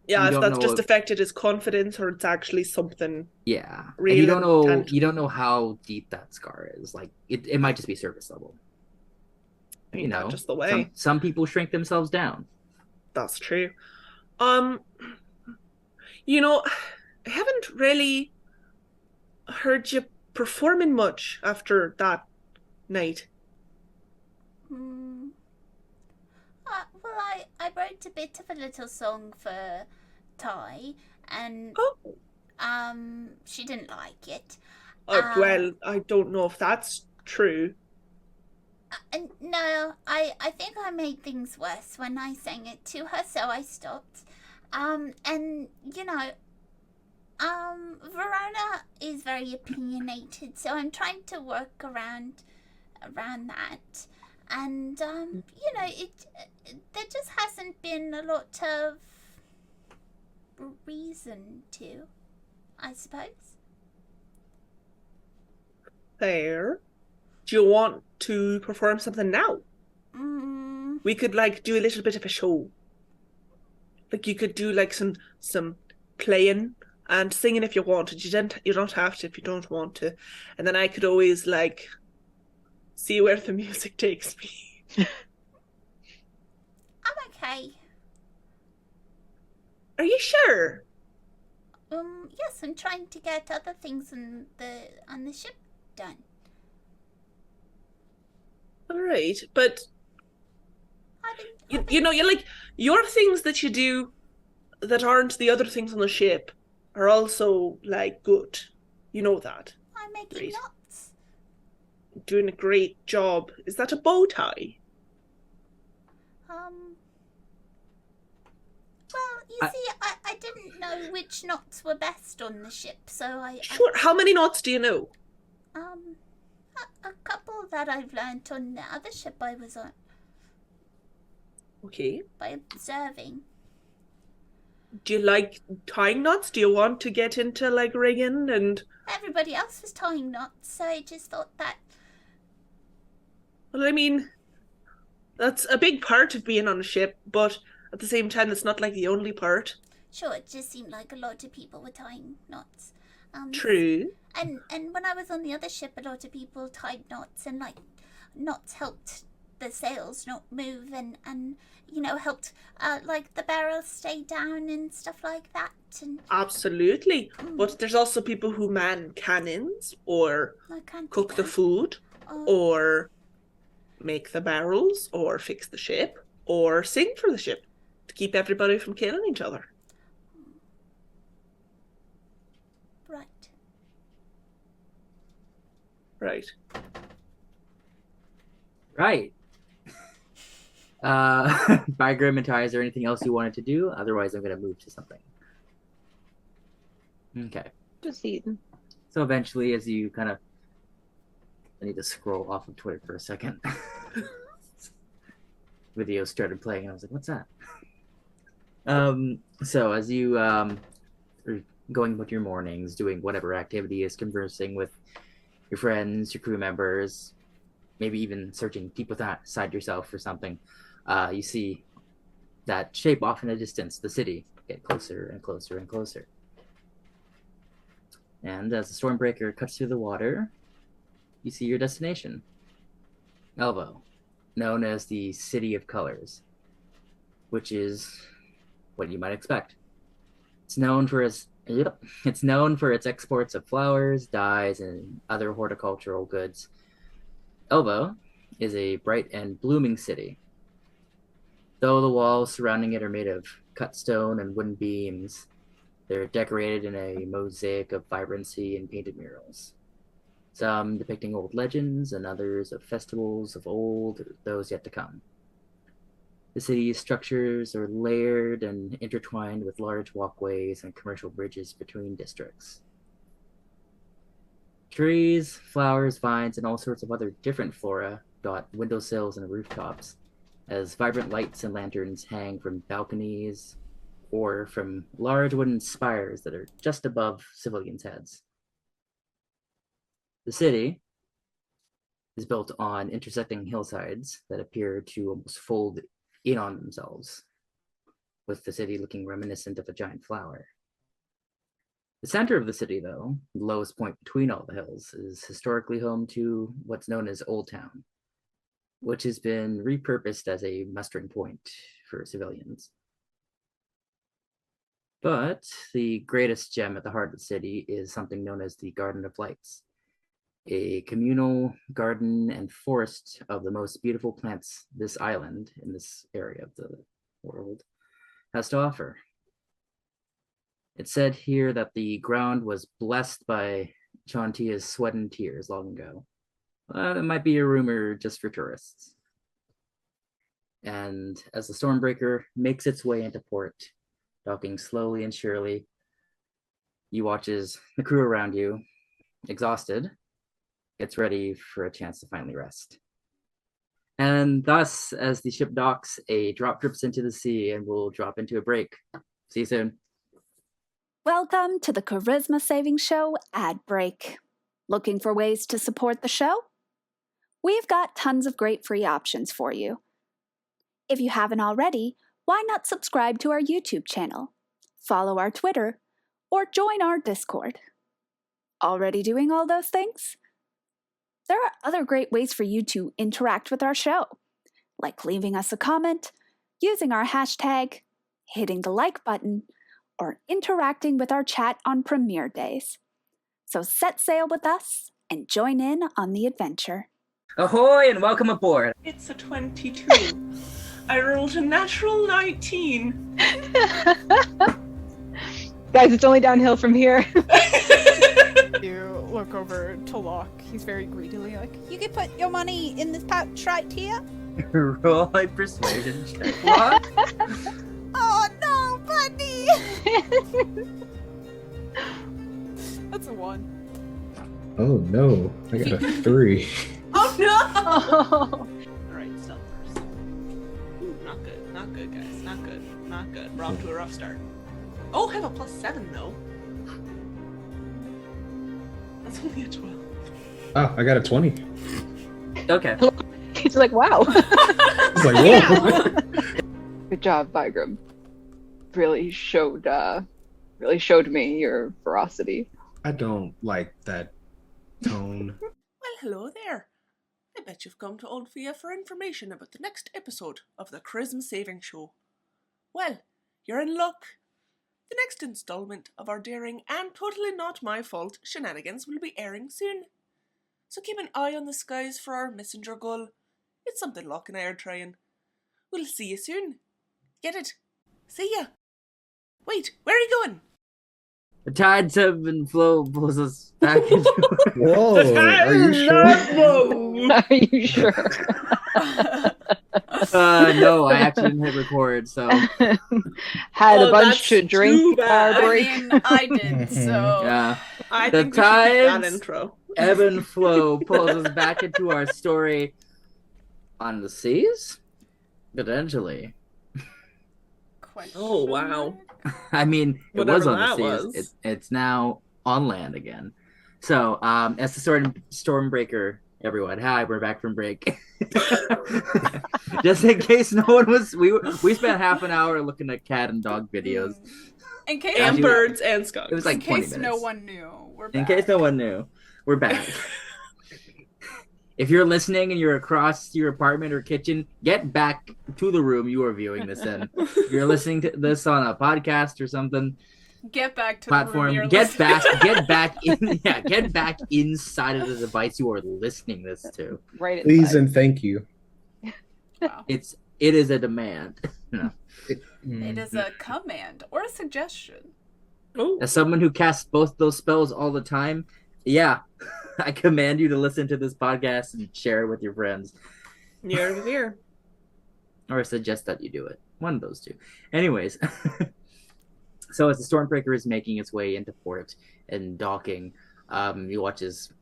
Yeah, You if don't that's know just if- affected his confidence or it's actually something. Yeah, and Real you don't and know. tangible. You don't know how deep that scar is. Like it might just be surface level. I You mean, know, not just the way. some people shrink themselves down. That's true. Um, I haven't really heard you performing much after that night. Well, I wrote a bit of a little song for Ty, and Oh, she didn't like it. well, I don't know if that's true. And no, I think I made things worse when I sang it to her, so I stopped. And Verona is very opinionated, so I'm trying to work around that. And there just hasn't been a lot of reason to, I suppose. Fair. Do you want to perform something now? We could do a little bit of a show. Like you could do like some playing and singing if you wanted. You don't have to if you don't want to. And then I could always see where the music takes me. I'm okay. Are you sure? Yes, I'm trying to get other things on the ship done. All right, but I your things that you do that aren't the other things on the ship are also good. You know that. I'm making Great. knots. Doing a great job. Is that a bow tie? Well, you see, I didn't know which knots were best on the ship, so I Sure. How many knots do you know? a couple that I've learnt on the other ship I was on Okay. by observing. Do you like tying knots? Do you want to get into rigging and? Everybody else was tying knots, so I just thought that. Well, I mean, that's a big part of being on a ship, but at the same time, that's not the only part. Sure, it just seemed like a lot of people were tying knots. True. And when I was on the other ship, a lot of people tied knots, and like knots helped the sails not move, and helped like the barrels stay down and stuff like that. And Absolutely. But there's also people who man cannons, or I can't cook do the that. food, Oh, or make the barrels, or fix the ship, or sing for the ship to keep everybody from killing each other. right. Right. Right. Bygram and Ty, is there anything else you wanted to do? Otherwise, I'm going to move to something. Okay. Just eating. So eventually, as you kind of... I need to scroll off of Twitter for a second. Video started playing, and I was like, what's that? So as you are going with your mornings, doing whatever activity is, conversing with your friends, your crew members, maybe even searching deep inside yourself for something, you see that shape off in the distance, the city, get closer and closer and closer. And as the Stormbreaker cuts through the water, you see your destination, Elvo, known as the City of Colors, which is what you might expect. It's known for its exports of flowers, dyes, and other horticultural goods. Elvo is a bright and blooming city. Though the walls surrounding it are made of cut stone and wooden beams, they're decorated in a mosaic of vibrancy and painted murals. Some depicting old legends and others of festivals of old or those yet to come. The city's structures are layered and intertwined with large walkways and commercial bridges between districts. Trees, flowers, vines, and all sorts of other different flora dot windowsills and rooftops, as vibrant lights and lanterns hang from balconies or from large wooden spires that are just above civilians' heads. The city is built on intersecting hillsides that appear to almost fold in on themselves, with the city looking reminiscent of a giant flower. The center of the city, though, the lowest point between all the hills, is historically home to what's known as Old Town, which has been repurposed as a mustering point for civilians. But the greatest gem at the heart of the city is something known as the Garden of Lights, a communal garden and forest of the most beautiful plants this island, in this area of the world, has to offer. It's said here that the ground was blessed by Chantia's sweat and tears long ago. It might be a rumor just for tourists. And as the Stormbreaker makes its way into port, docking slowly and surely, you watch as the crew around you, exhausted, gets ready for a chance to finally rest. And thus, as the ship docks, a drop drips into the sea and will drop into a break. See you soon. Welcome to the Charisma Saving Show ad break. Looking for ways to support the show? We've got tons of great free options for you. If you haven't already, why not subscribe to our YouTube channel, follow our Twitter, or join our Discord? Already doing all those things? There are other great ways for you to interact with our show, like leaving us a comment, using our hashtag, hitting the like button, or interacting with our chat on premiere days. So set sail with us and join in on the adventure. Ahoy and welcome aboard. It's a 22. I rolled a natural 19. Guys, it's only downhill from here. You look over to Locke. He's very greedily like, you can put your money in this pouch right here. Roll a persuasion check. What? Oh no, buddy! That's a 1. Oh no, I got a 3. Oh no! Oh. Alright, stealth first. Ooh, not good. Not good, guys. Not good. Not good. We're off to a rough start. Oh, I have a +7 though. That's only a 12. Oh, I got a 20. Okay. He's like, wow. It's like, whoa. Good job, Bygram. Really showed me your ferocity. I don't like that tone. Well, hello there. I bet you've come to Old Fia for information about the next episode of the Charisma Saving Show. Well, you're in luck. The next installment of our daring and totally not my fault shenanigans will be airing soon. So keep an eye on the skies for our messenger gull. It's something Locke and I are trying. We'll see you soon. Get it? See ya. Wait, where are you going? The tides have been flow pulls us back into Whoa, are you sure? Are you sure? No, I actually didn't hit record, so Had a Oh, bunch that's to too drink bad. our I break. mean, I did, so. yeah. I The think we should keep that tides- intro. Ebb and flow pulls us back into our story on the seas? Potentially. Question Oh, wow. mark? I mean, it Whatever was on that the seas. was. It's now on land again. So, as the Stormbreaker, everyone, hi, we're back from break. Just in case no one was, we spent half an hour looking at cat and dog videos. In case, And Actually, birds and skunks. It was like in 20 case minutes. no one knew, we're back. In case no one knew, we're back. If you're listening and you're across your apartment or kitchen, get back to the room you are viewing this in. If you're listening to this on a podcast or something, Get back to platform, the room. get back inside of the device you are listening this to. Right Please inside. and thank you. Wow. It is a demand. No. It is a command or a suggestion. Oh, As someone who casts both those spells all the time, yeah, I command you to listen to this podcast and share it with your friends. near to here. Or suggest that you do it. One of those two. Anyways, so as the Stormbreaker is making its way into port and docking, you watch as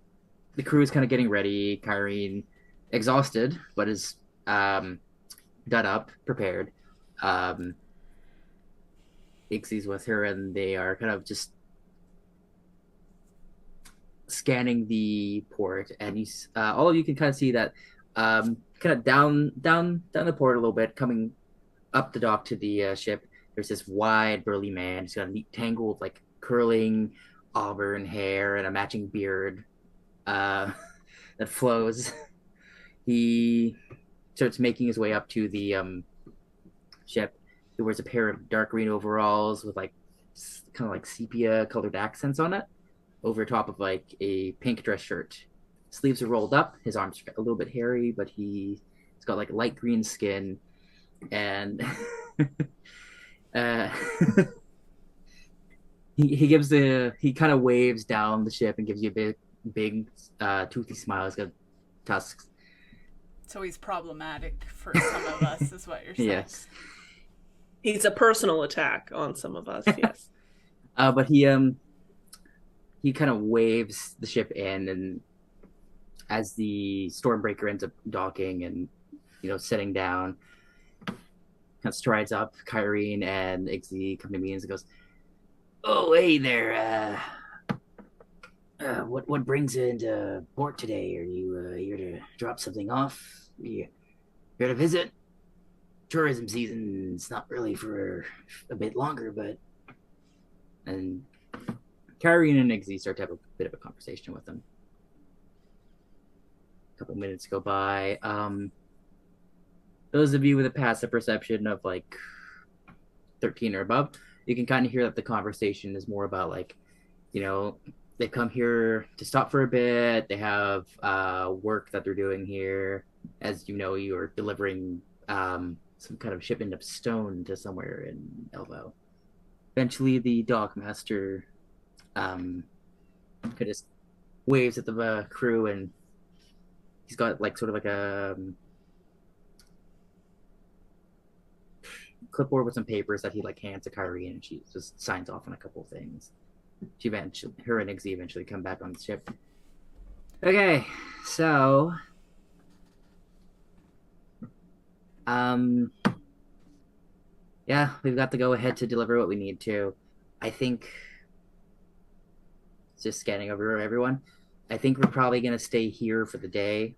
the crew is kind of getting ready. Kyrene, exhausted, but is done up, prepared. Ixie's with her, and they are kind of just scanning the port, and all of you can kind of see that kind of down the port a little bit, coming up the dock to the ship. There's this wide burly man. He's got a neat tangle of like curling auburn hair and a matching beard that flows. He starts making his way up to the ship. He wears a pair of dark green overalls with like kind of like sepia colored accents on it, over top of like a pink dress shirt. Sleeves are rolled up. His arms are a little bit hairy, but he's got like light green skin, and he kind of waves down the ship and gives you a big toothy smile. He's got tusks. So he's problematic for some of us, is what you're saying. Yes. He's a personal attack on some of us, yes. But he kind of waves the ship in, and as the Stormbreaker ends up docking and setting down, kind of strides up. Kyrene and Ixie come to me and goes, "Oh, hey there. What brings you into port today? Are you here to drop something off? You here to visit? Tourism season's not really for a bit longer, but..." And Kyrene and Ixie start to have a bit of a conversation with them. A couple minutes go by. Those of you with a passive perception of like 13 or above, you can kind of hear that the conversation is more about like, they've come here to stop for a bit. They have work that they're doing here. As you know, you are delivering some kind of shipment of stone to somewhere in Elbow. Eventually, the dock master just waves at the crew, and he's got like sort of like a clipboard with some papers that he like hands to Kyrie, and she just signs off on a couple of things. Her and Ixie eventually come back on the ship. Okay, so yeah, we've got to go ahead to deliver what we need to. I think, just scanning over everyone, I think we're probably going to stay here for the day,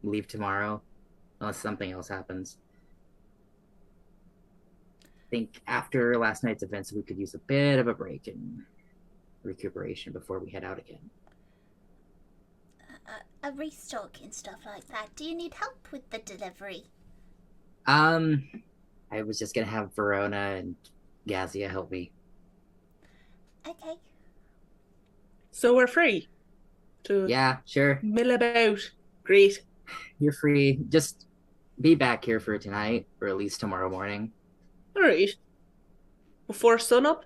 leave tomorrow, unless something else happens. I think after last night's events, we could use a bit of a break and recuperation before we head out again. A restock and stuff like that. Do you need help with the delivery? I was just gonna have Verona and Gazia help me. Okay. So we're free to Yeah, sure. mill about. Great. You're free. Just be back here for tonight, or at least tomorrow morning. All right. Before sunup?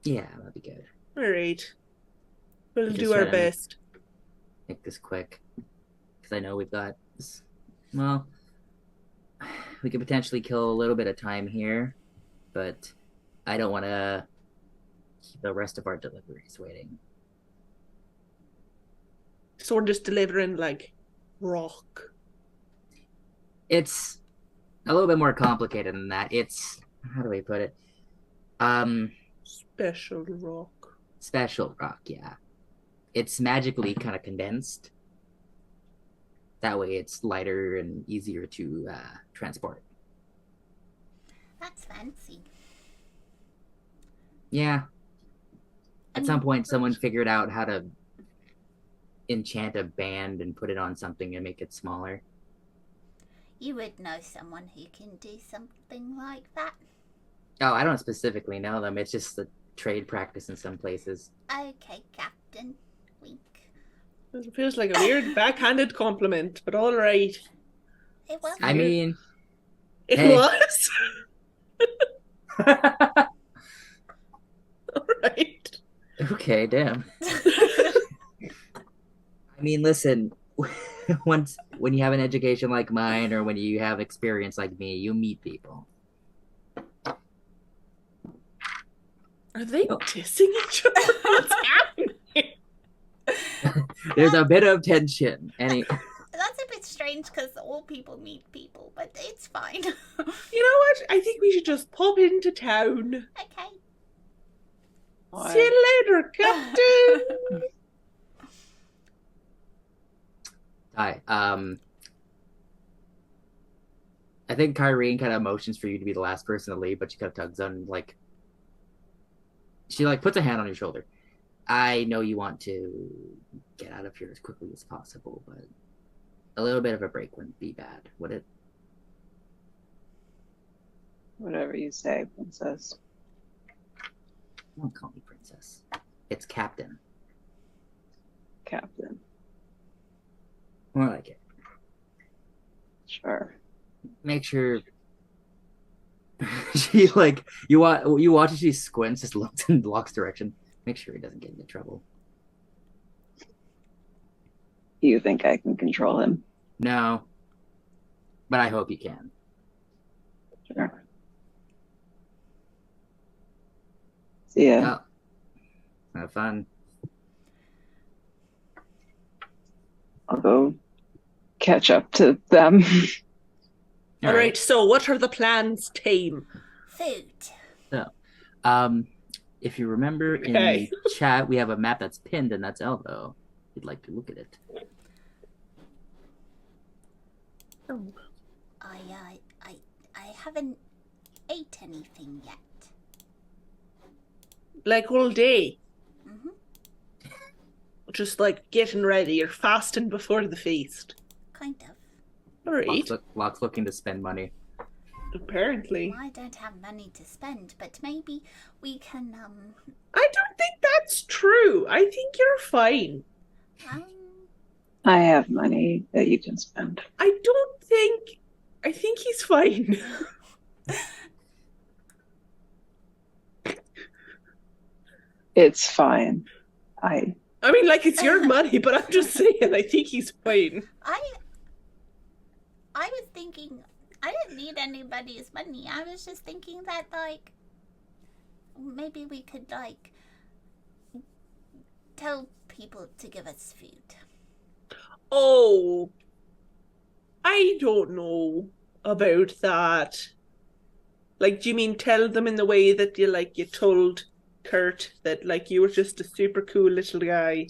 Yeah, that'd be good. All right. We'll Just do our try to best. make this quick. Because I know we've got this. Well, we could potentially kill a little bit of time here, but I don't want to keep the rest of our deliveries waiting. So we're just delivering like rock. It's a little bit more complicated than that. It's, how do we put it? Special rock. Special rock, yeah. It's magically kind of condensed. That way it's lighter and easier to transport. That's fancy. Yeah. At some point, someone figured out how to enchant a band and put it on something and make it smaller. You would know someone who can do something like that. Oh, I don't specifically know them. It's just the trade practice in some places. Okay, Captain. Wink. It feels like a weird backhanded compliment, but all right. It was. I mean, It Hey. was. All right. okay, damn. I mean, listen, when you have an education like mine or when you have experience like me, you meet people. Are they dissing each other? What's happening? There's a bit of tension. That's a bit strange because all people meet people, but it's fine. You know what? I think we should just pop into town. Okay. See you later, Captain. Hi. I think Kyrene kind of motions for you to be the last person to leave, but she kind of tugs on she puts a hand on your shoulder. I know you want to get out of here as quickly as possible, but a little bit of a break wouldn't be bad, would it? Whatever you say, princess. Don't call me princess. It's Captain. Captain. More like it. Sure. Make sure she you watch as she squints, just looks in Locke's direction. Make sure he doesn't get into trouble. You think I can control him? No. But I hope you can. Sure. See ya. Oh. Have fun. I'll go catch up to them. All right. So, what are the plans, team? Food. If you remember in Okay. the chat, we have a map that's pinned, and that's Elbow. If you'd like to look at it. Oh. I haven't ate anything yet. Like all day. Mm-hmm. Just like getting ready. You're fasting before the feast. Kind of. All right. Locke's looking to spend money. Apparently. I don't have money to spend, but maybe we can I don't think that's true. I think you're fine. um I have money that you can spend. I think he's fine. It's fine. I mean, like, it's your money, but I'm just saying, I think he's fine. I was thinking I didn't need anybody's money. I was just thinking that like maybe we could like tell people to give us food. Oh, I don't know about that. Like, do you mean tell them in the way that you told Kurt that like you were just a super cool little guy?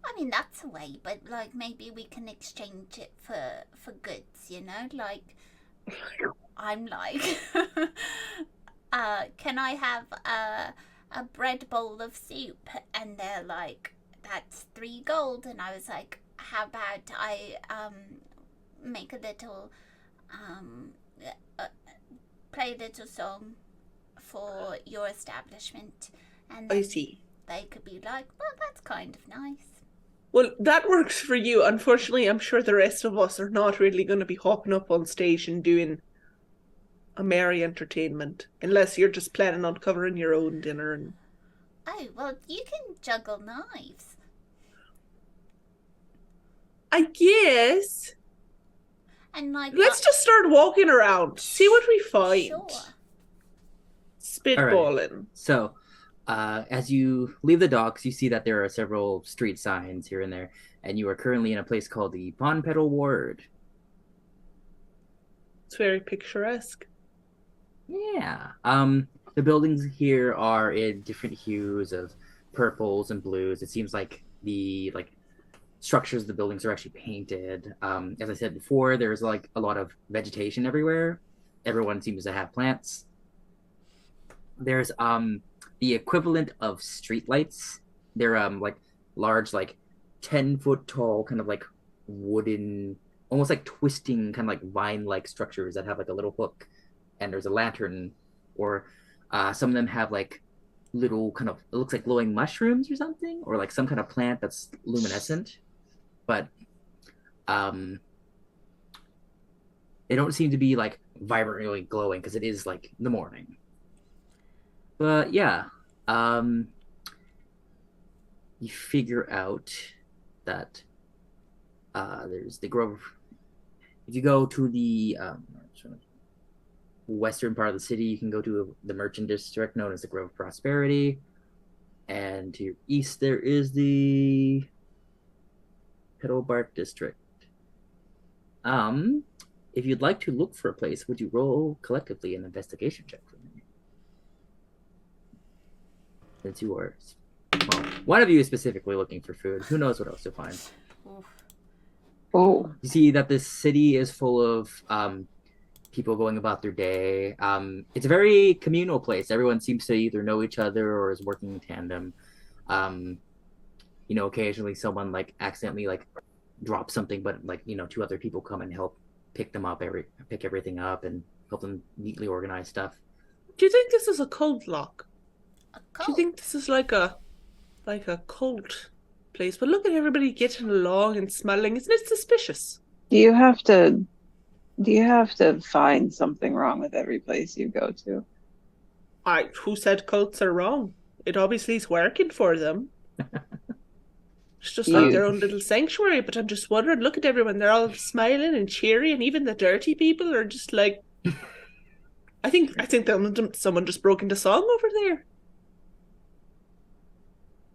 I mean that's a way, but like maybe we can exchange it for goods, you know? Like I'm like can I have a bread bowl of soup? And they're like, that's 3 gold. And I was like, how about I make a little play a little song for your establishment, and I then see. they could be like, well, that's kind of nice. Well, that works for you. Unfortunately, I'm sure the rest of us are not really going to be hopping up on stage and doing a merry entertainment, unless you're just planning on covering your own dinner. And Oh, well, you can juggle knives. I guess And like, let's just start walking around, see what we find. Sure. Spitballing. So, as you leave the docks, you see that there are several street signs here and there, and you are currently in a place called the Pond Petal Ward. It's very picturesque. Yeah. The buildings here are in different hues of purples and blues. It seems like the structures of the buildings are actually painted. As I said before, there's like a lot of vegetation everywhere. Everyone seems to have plants. There's the equivalent of streetlights. They're like large, like 10-foot tall, kind of like wooden, almost like twisting, kind of like vine-like structures that have like a little hook, and there's a lantern, or some of them have like little kind of, it looks like glowing mushrooms or something, or like some kind of plant that's luminescent, but they don't seem to be like vibrantly glowing because it is like the morning. But yeah, you figure out that there's the Grove. If you go to the western part of the city, you can go to the merchant district known as the Grove of Prosperity. And to your east, there is the Petalbark district. If you'd like to look for a place, would you roll collectively an investigation check for me? Since you are, well, one of you is specifically looking for food. Who knows what else you'll find? Oh, You see that this city is full of people going about their day. It's a very communal place. Everyone seems to either know each other or is working in tandem. Occasionally someone like accidentally like drops something, but like 2 other people come and help pick everything up and help them neatly organize stuff. Do you think this is a cult lock? A Do cult. you think this is like a cult place? But look at everybody getting along and smiling. Isn't it suspicious? do you have to find something wrong with every place you go to? Who said cults are wrong? It obviously is working for them. It's just like their own little sanctuary, but I'm just wondering, look at everyone, they're all smiling and cheery, and even the dirty people are just like, I think someone just broke into song over there.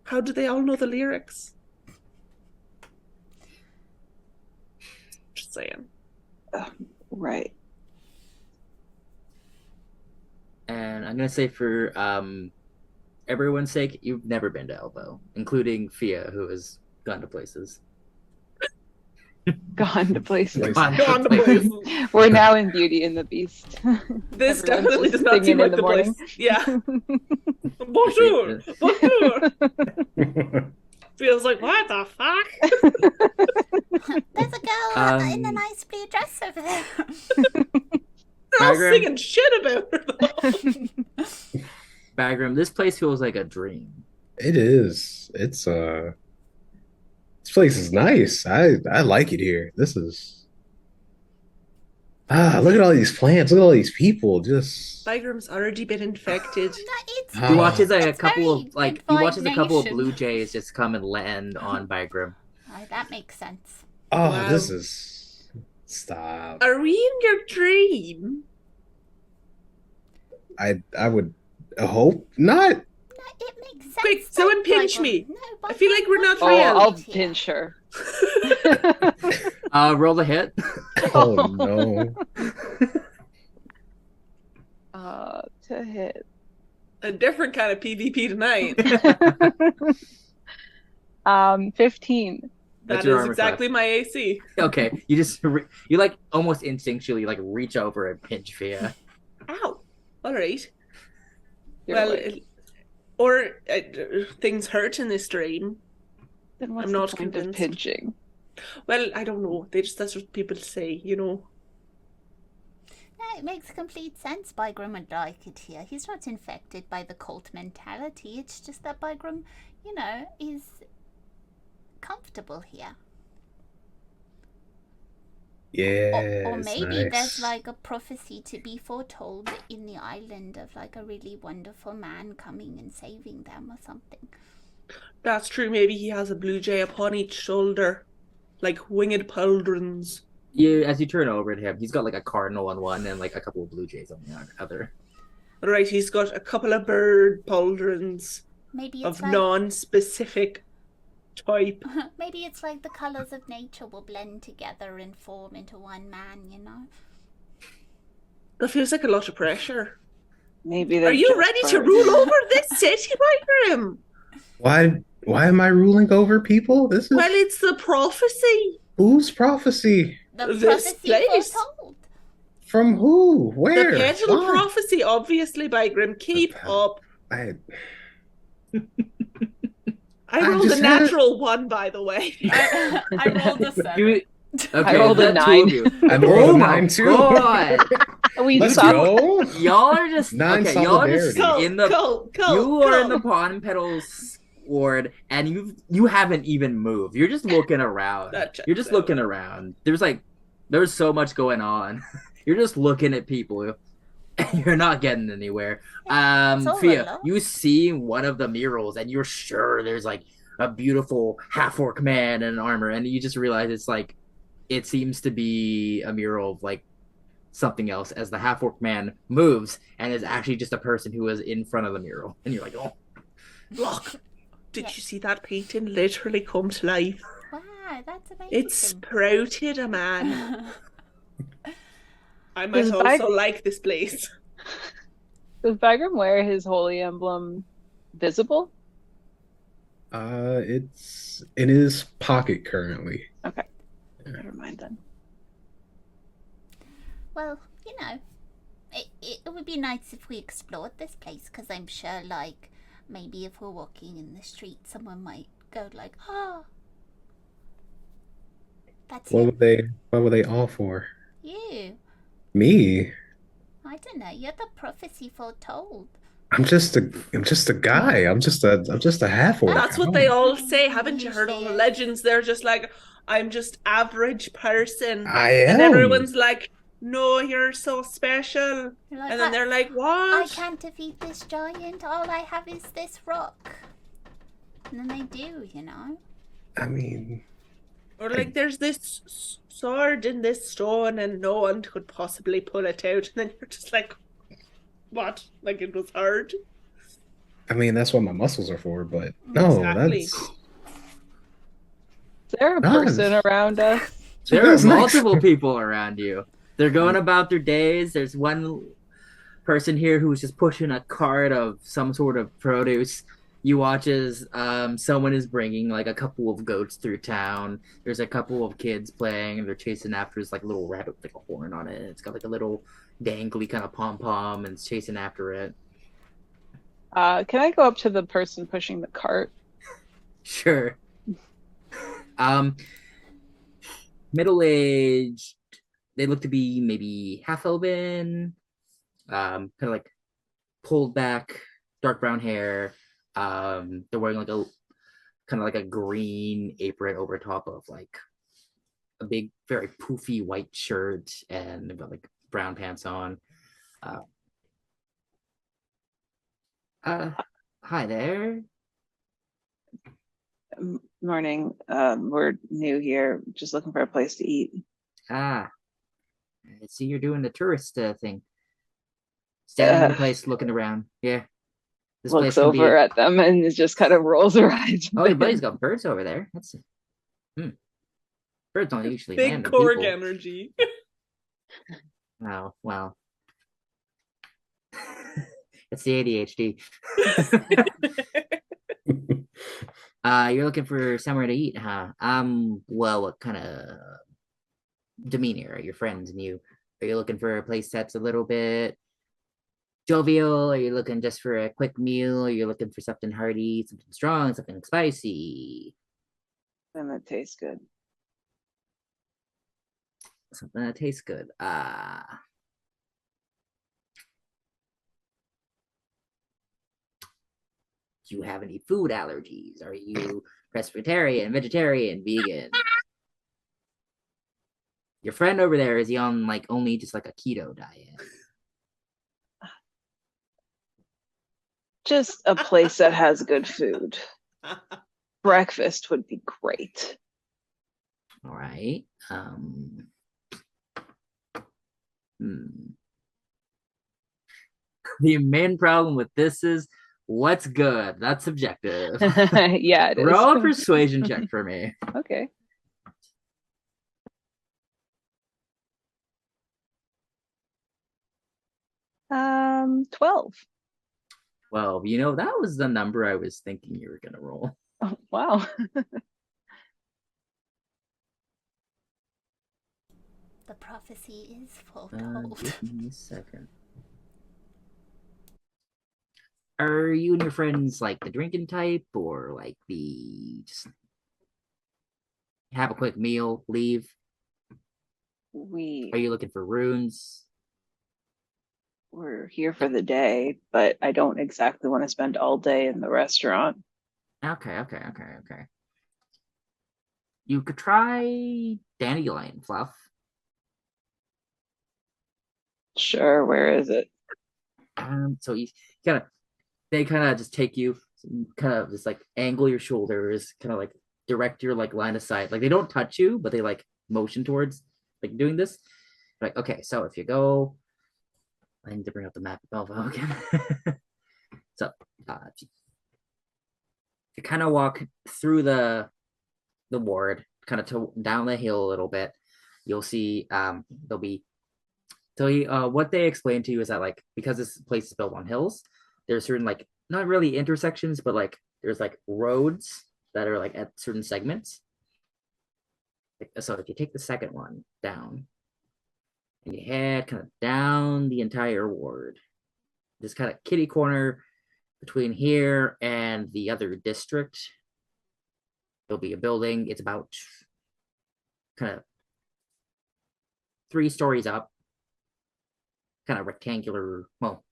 How do they all know the lyrics? Just saying. Right. And I'm gonna say for everyone's sake, you've never been to Elbow, including Fia, who has gone to places. Gone to places. Gone Gone to places. We're now in Beauty and the Beast. This Everyone's definitely just does not seem singing in like the the morning. place. Yeah. Bonjour! Bonjour! Feels like, what the fuck? There's a girl in a Um, nice blue dress over there. They're all Bagram. singing shit about her, though. Bagram, this place feels like a dream. It is. It's this place is nice. I like it here. This is look at all these plants. Look at all these people. Just Bygram's already been infected. It's You You Oh. watch as it's a couple very of good you watch as a couple of vibration. blue jays just come and land on Bagram. Oh, that makes sense. Wow. this is stop. Are we in your dream? I would hope not. No, it makes sense. Quick, someone Like, pinch me. No, I feel like we're not Oh, real. I'll pinch her. Roll the hit. Oh no. To hit. A different kind of PvP tonight. 15. That's That your is armor exactly my AC. Okay, you just like almost instinctually like reach over and pinch Fia. Ow. All right. You're Well, awake. things hurt in this dream. Then what's I'm the not point of convinced. pinching? Well, I don't know. That's what people say, you know. No, it makes complete sense. Bygram would like it here. He's not infected by the cult mentality. It's just that Bygram, is Yeah, comfortable here. Or it's maybe there's nice. like a prophecy to be foretold in the island of like a really wonderful man coming and saving them or something. That's true. Maybe he has a blue jay upon each shoulder, like winged pauldrons. As you turn over to him, he's got like a cardinal on one and like a couple of blue jays on the other. Right, he's got a couple of bird pauldrons Maybe it's of like non-specific type. maybe it's like the colors of nature will blend together and form into one man, That feels like a lot of pressure. Maybe Are they're you just ready to birds. rule over this city, Bygram? Why am I ruling over people? This is Well, it's the prophecy. whose prophecy? The This prophecy place. foretold. From who? The Where? petal Why? prophecy, obviously, Bygram. Keep up. I I I rolled just a had- natural one, by the way. I rolled a 7. You, okay, I rolled a that's 9. two of you. I rolled Oh a my 9 too. god! We Let's suck. go. Y'all are just Nine okay. Y'all are just solidarity. in the. You are in the Go. pawn petals ward, and you haven't even moved. You're just looking around. That checks You're just out. looking around. There's so much going on. You're just looking at people. And you're not getting anywhere. It's all Fia, alone. you see one of the murals, and you're sure there's like a beautiful half-orc man in armor, and you just realize it's like it seems to be a mural of like something else as the half-orc man moves and is actually just a person who is in front of the mural, and you're like, oh, Look, did Yeah. you see that painting literally come to life? Wow, that's amazing. It sprouted a man. I might Does also like this place. Does Bygram wear his holy emblem visible? It's in his pocket currently. Okay. Never mind then. Well, it would be nice if we explored this place, because I'm sure, like, maybe if we're walking in the street, someone might go like, oh, that's What him. were they all for? You. Me? I don't know. You're the prophecy foretold. I'm just a guy. I'm just a half orc. That's what they all say. Haven't you heard all the legends? They're just like, I'm just average person. I And am. everyone's like, no, you're so special. You're like, And then they're like, I what? can't defeat this giant. All I have is this rock. And then they do, I mean, Or like, there's this sword in this stone and no one could possibly pull it out. And then you're just like, what? Like it was hard? that's what my muscles are for, but no, Exactly. that's Is there a person around us? there are That's nice. multiple people around you. They're going about their days. There's one person here who's just pushing a cart of some sort of produce. You watch as someone is bringing like a couple of goats through town. There's a couple of kids playing, and they're chasing after this like little rabbit with like a horn on it. It's got like a little dangly kind of pom pom, and it's chasing after it. Can I go up to the person pushing the cart? Sure. Middle-aged. They look to be maybe half elven. Kind of like pulled back, dark brown hair. They're wearing like a kind of like a green apron over top of like a big, very poofy white shirt, and they've got like brown pants on. Hi there. Morning. We're new here, just looking for a place to eat. I see you're doing the tourist thing. Standing in the place, looking around. Yeah. This place Looks can be. over at them and just kind of rolls her eyes. Oh, your buddy's got birds over there. That's. Birds don't usually land Big on Korg people. energy. Oh, well. It's the ADHD. You're looking for somewhere to eat, huh? Well, what kind of demeanor are your friends and you? Are you looking for a place that's a little bit Jovial, are you looking just for a quick meal? Are you looking for something hearty, something strong, something spicy? And that tastes good. Something that tastes good. Do you have any food allergies? Are you pescatarian, vegetarian, vegan? Your friend over there, is he on like only just like a keto diet? Just a place that has good food. Breakfast would be great. All right. The main problem with this is what's good. That's subjective. Yeah, it is. Roll a persuasion check for me. Okay. Um, 12. 12. You know, that was the number I was thinking you were gonna roll. Oh, wow. The prophecy is foretold. Give me a second. Are you and your friends like the drinking type or like the just have a quick meal, leave? Are you looking for runes? We're here for the day, but I don't exactly want to spend all day in the restaurant. Okay. You could try dandelion fluff. Sure, where is it? So you kind of they kind of just take you, kind of just like angle your shoulders, kind of like direct your like line of sight. Like they don't touch you, but they like motion towards like doing this. Like, okay, so if you go, I need to bring up the map of Belvo again. So if you kind of walk through the ward, kind of down the hill a little bit, you'll see there'll be so what they explain to you is that like because this place is built on hills, there's certain like not really intersections, but like there's like roads that are like at certain segments. So if you take the second one down and you head kind of down the entire ward, this kind of kitty corner between here and the other district, there'll be a building. It's about kind of 3 stories up, kind of rectangular, well,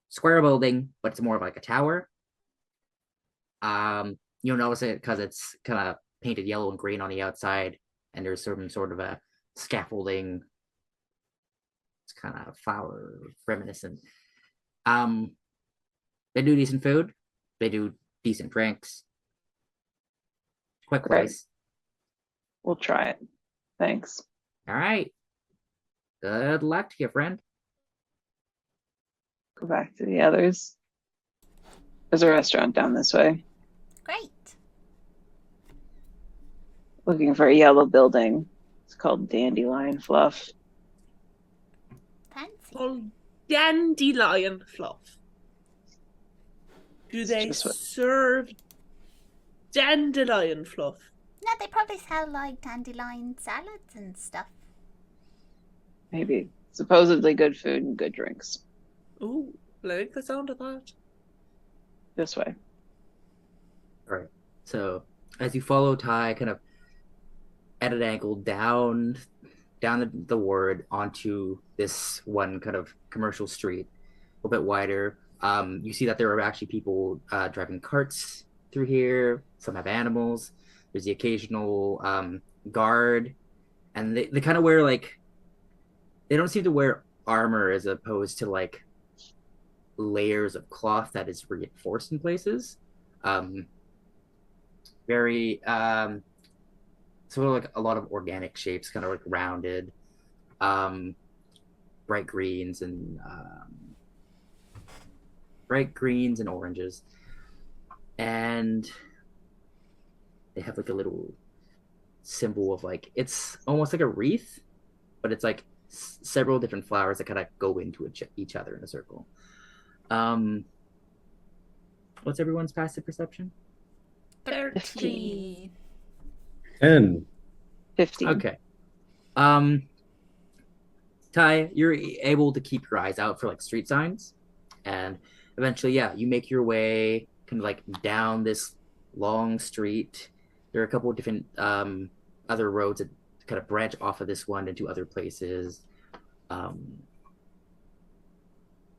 square building, but it's more of like a tower. You'll notice it because it's kind of painted yellow and green on the outside, and there's some sort of a scaffolding. It's kind of flower reminiscent. They do decent food. They do decent drinks. Quick Great. place. We'll try it. Thanks. All right. Good luck to you, friend. Go back to the others. There's a restaurant down this way. Great. Looking for a yellow building. It's called Dandelion Fluff. Fancy. Called dandelion fluff. Do they just what- serve dandelion fluff? No, they probably sell like dandelion salads and stuff. Maybe. Supposedly good food and good drinks. Ooh, I like the sound of that. This way. All right. So as you follow Ty, kind of at an angle down the ward onto this one kind of commercial street, a little bit wider. You see that there are actually people driving carts through here. Some have animals. There's the occasional guard, and they kind of wear like they don't seem to wear armor as opposed to like layers of cloth that is reinforced in places. Very sort of like a lot of organic shapes, kind of like rounded, bright greens and oranges, and they have like a little symbol of like it's almost like a wreath, but it's like several different flowers that kind of go into each other in a circle. What's everyone's passive perception? 13. 10. 15. Okay. Ty, you're able to keep your eyes out for like street signs, and eventually, yeah, you make your way kind of like down this long street. There are a couple of different other roads that kind of branch off of this one into other places. Um,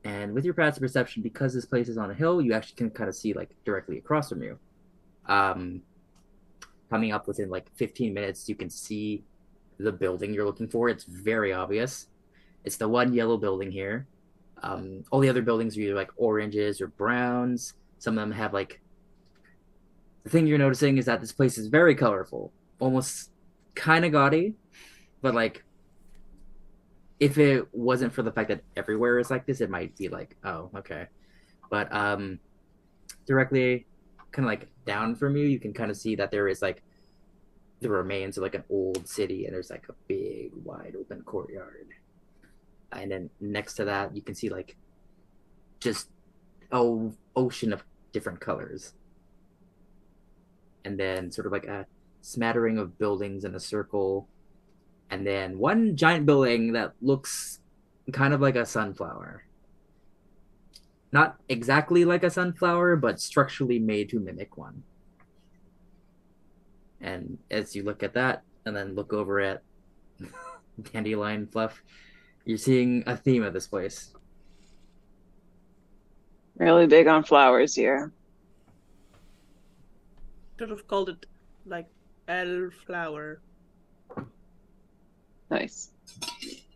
and with your passive perception, because this place is on a hill, you actually can kind of see like directly across from you. Um, Coming up within like 15 minutes, you can see the building you're looking for. It's very obvious. It's the one yellow building here. All the other buildings are either like oranges or browns. Some of them have like. The thing you're noticing is that this place is very colorful, almost kind of gaudy, but like if it wasn't for the fact that everywhere is like this, it might be like, oh, okay. But directly kind of like down from you, you can kind of see that there is like the remains of like an old city, and there's like a big wide open courtyard. And then next to that, you can see like just ocean of different colors. And then sort of like a smattering of buildings in a circle. And then one giant building that looks kind of like a sunflower. Not exactly like a sunflower, but structurally made to mimic one. And as you look at that, and then look over at Dandelion Fluff, you're seeing a theme of this place. Really big on flowers here. Should have called it like Elflower. Nice.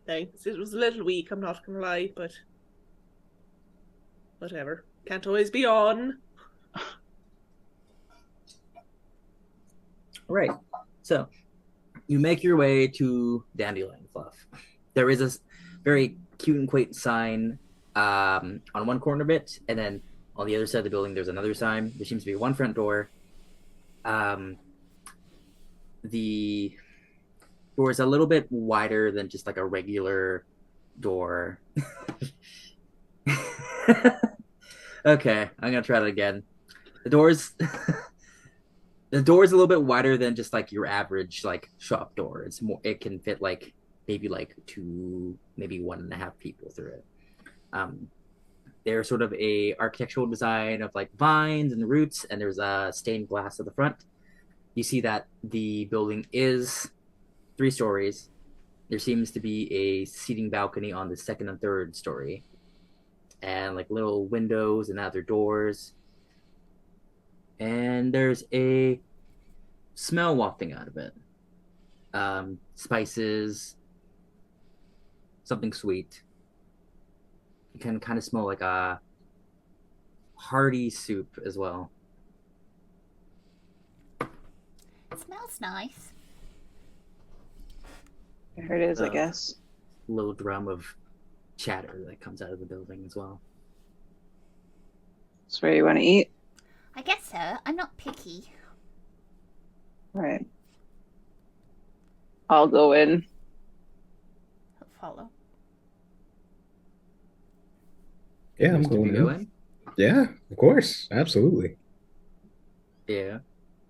Thanks. It was a little weak, I'm not gonna lie, but whatever. Can't always be on. Right. So you make your way to Dandelion Fluff. There is a very cute and quaint sign on one corner of it, and then on the other side of the building, there's another sign. There seems to be one front door. The door is a little bit wider than just like a regular door. Okay, I'm gonna try that again. The door's the door is a little bit wider than just like your average like shop door. It's more. It can fit like maybe like two, maybe 1.5 people through it. They're sort of a architectural design of like vines and roots, and there's a stained glass at the front. You see that the building is 3 stories. There seems to be a seating balcony on the second and third story, and like little windows and other doors. And there's a smell wafting out of it. Spices, something sweet. You can kind of smell like a hearty soup as well. It smells nice. There it is, I guess. Little drum of chatter that comes out of the building as well. That's where you want to eat? I guess so. I'm not picky. Right. I'll go in. I'll follow. Yeah, I'm Should we going go in. in? Yeah, of course. Absolutely. Yeah.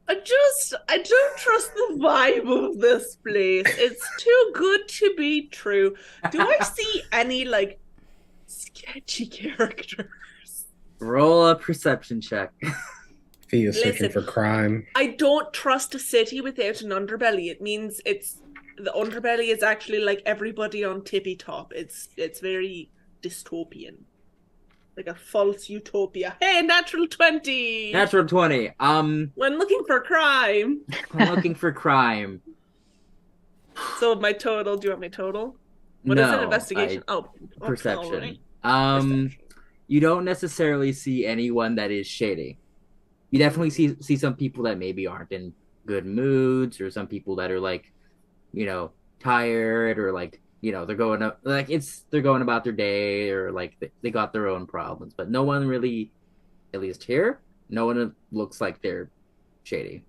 I don't trust the vibe of this place. It's too good to be true. Do I see any, like, sketchy characters? Roll a perception check. He is searching Listen, for crime. I don't trust a city without an underbelly. It means the underbelly is actually like everybody on tippy top. It's very dystopian. Like a false utopia. Hey, natural 20! Natural 20. When looking for crime. I'm looking for crime. So my total, do you want my total? What is it? No, Investigation? perception. Perception. You don't necessarily see anyone that is shady. You definitely see some people that maybe aren't in good moods, or some people that are like, tired, or like, they're going up, like they're going about their day, or like they got their own problems. But no one really, at least here, no one looks like they're shady.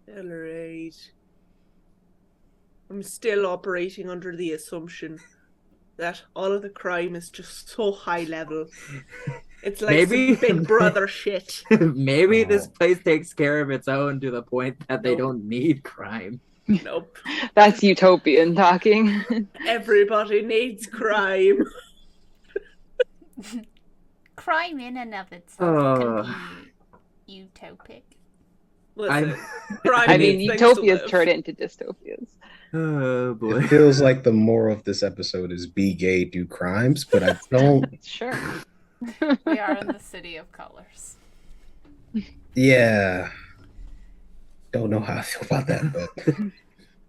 Alright. I'm still operating under the assumption that all of the crime is just so high level. It's like Maybe- some Big Brother shit. Maybe Oh. this place takes care of its own to the point that they No. don't need crime. Nope. That's utopian talking. Everybody needs crime. Crime in and of itself Oh. can be utopic. Listen, I'm- crime I mean, needs things to utopias live. turn into dystopias. Oh boy. It feels like the moral of this episode is be gay, do crimes, but I don't. Sure. We are in the city of colors. Yeah. Don't know how I feel about that, but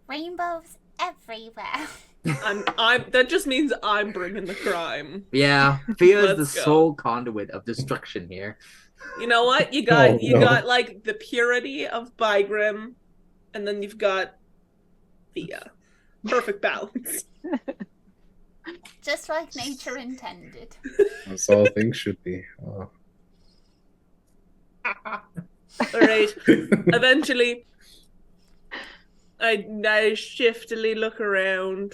Rainbows everywhere. That just means I'm bringing the crime. Yeah, Fia is the Let's go. sole conduit of destruction here. You know what? You got Oh, you no. got like the purity of Bygrim, and then you've got Thea. Perfect balance. Just like nature intended. that's all things should be. Oh. Alright. Eventually I shiftily look around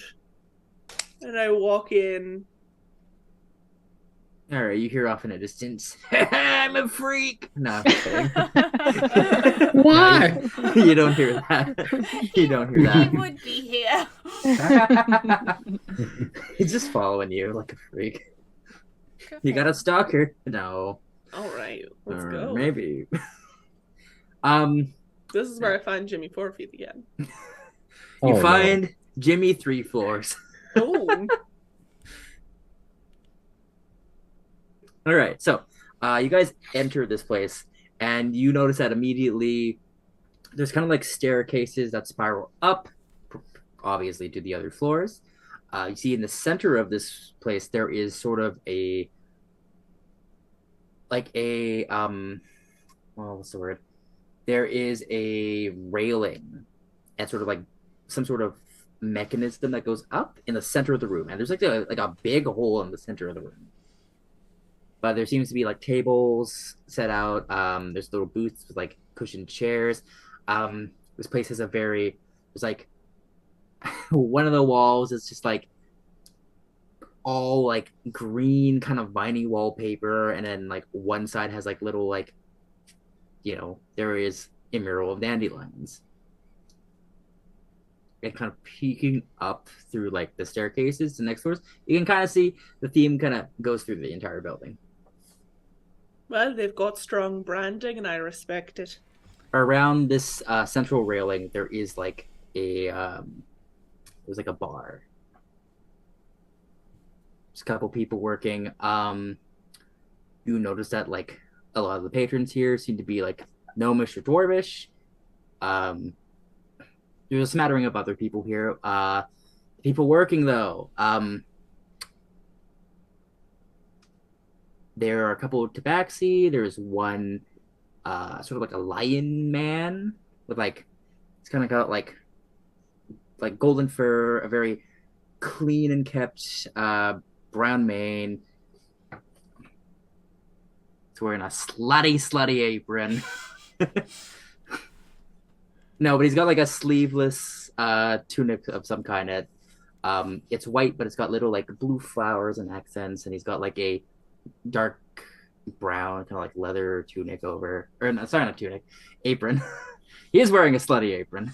and I walk in. All right, you hear off in a distance. I'm a freak. No, I'm just kidding. Why? You don't hear that. You don't hear He that. would be here. He's just following you like a freak. Good You for got a him. stalker? No. Alright, let's Or go. maybe. This is where I find Jimmy 4 feet again. You Oh, no. find Jimmy 3 floors. Oh. All right, so you guys enter this place, and you notice that immediately there's kind of like staircases that spiral up, obviously to the other floors. You see in the center of this place there is sort of a well, what's the word? There is a railing and sort of like some sort of mechanism that goes up in the center of the room, and there's like a big hole in the center of the room. But there seems to be like tables set out. There's little booths with like cushioned chairs. This place has there's like one of the walls is just like all like green kind of viney wallpaper, and then like one side has like little like, there is a mural of dandelions. And kind of peeking up through like the staircases to next floors, you can kind of see the theme kind of goes through the entire building. Well, they've got strong branding and I respect it. Around this central railing, there is like there's like a bar. There's a couple people working. You notice that like a lot of the patrons here seem to be like gnomish or dwarvish. There's a smattering of other people here. People working though, there are a couple of tabaxi. There's one sort of like a lion man with like, it's kind of got like golden fur, a very clean and kept brown mane. He's wearing a slutty apron. No, but he's got like a sleeveless tunic of some kind. It's white, but it's got little like blue flowers and accents, and he's got like a dark brown kind of like leather tunic over, or no, sorry, not tunic, apron. He is wearing a slutty apron.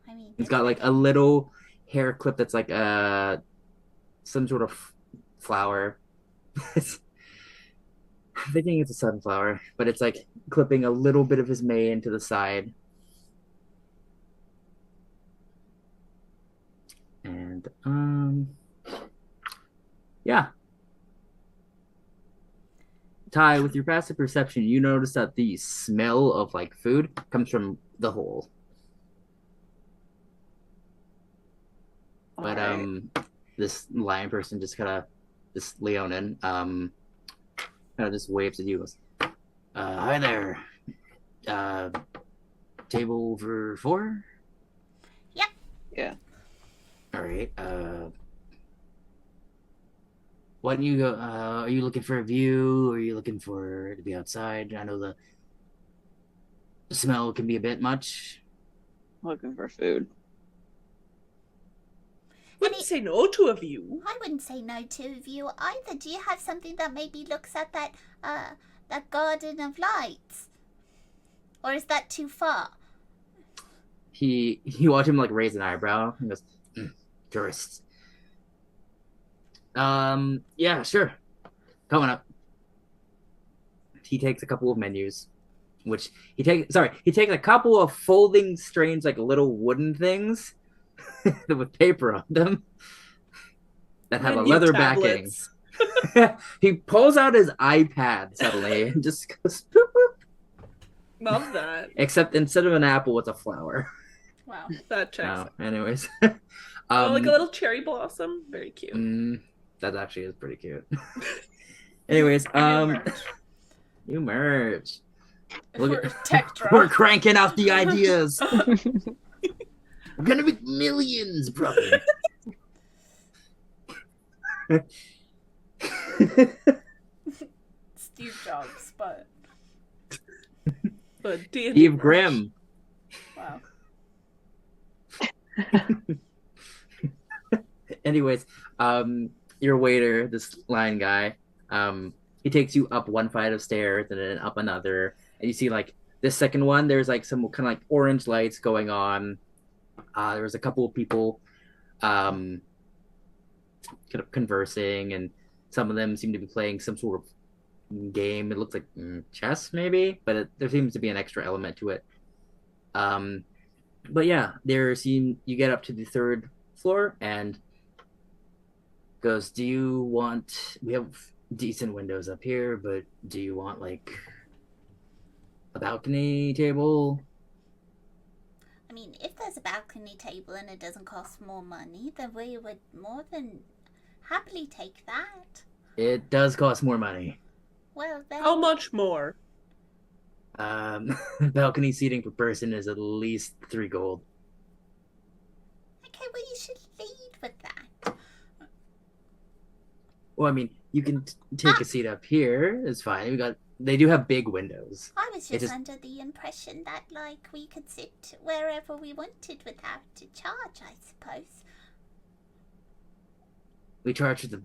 I mean, He's got like a little hair clip that's like some sort of flower. I'm thinking it's a sunflower, but it's like clipping a little bit of his mane to the side. And yeah. Ty, with your passive perception, you notice that the smell of like food comes from the hole. But this lion person just this Leonin, kind of just waves at you. Goes, hi there. Table for 4? Yep. Yeah. All right. Why don't you go? Are you looking for a view? Or are you looking for to be outside? I know the smell can be a bit much. Looking for food. Wouldn't say no to a view. I wouldn't say no to a view either. Do you have something that maybe looks at that garden of lights? Or is that too far? you watch him like raise an eyebrow and goes, tourists. Yeah, sure. Coming up. He takes a couple of menus, which he takes a couple of folding strange like little wooden things with paper on them that have a Menu leather tablets. backing. He pulls out his iPad suddenly and just goes boop, boop. Love that. Except instead of an apple, it's a flower. Wow. That checks. Oh, anyways. Oh, like a little cherry blossom. Very cute. That actually is pretty cute. Anyways, new merch. Look at tech drop. We're cranking out the ideas. We're gonna make millions, brother. Steve Jobs, but D&D Steve merch. Grimm. wow. Anyways, your waiter, this line guy, he takes you up one flight of stairs and then up another, and you see like this second one. There's like some kind of like orange lights going on. There was a couple of people, kind of conversing, and some of them seem to be playing some sort of game. It looks like chess, maybe, but there seems to be an extra element to it. But yeah, you get up to the third floor and goes, do you want, we have decent windows up here, but do you want like a balcony table? I mean, if there's a balcony table and it doesn't cost more money, then we would more than happily take that. It does cost more money. Well, then. How much more? Balcony seating per person is at least 3 gold. Okay, well, you should lead with that. Well, I mean, you can take a seat up here. It's fine. They do have big windows. I was just under the impression that, like, we could sit wherever we wanted without a charge, I suppose. We charge for the,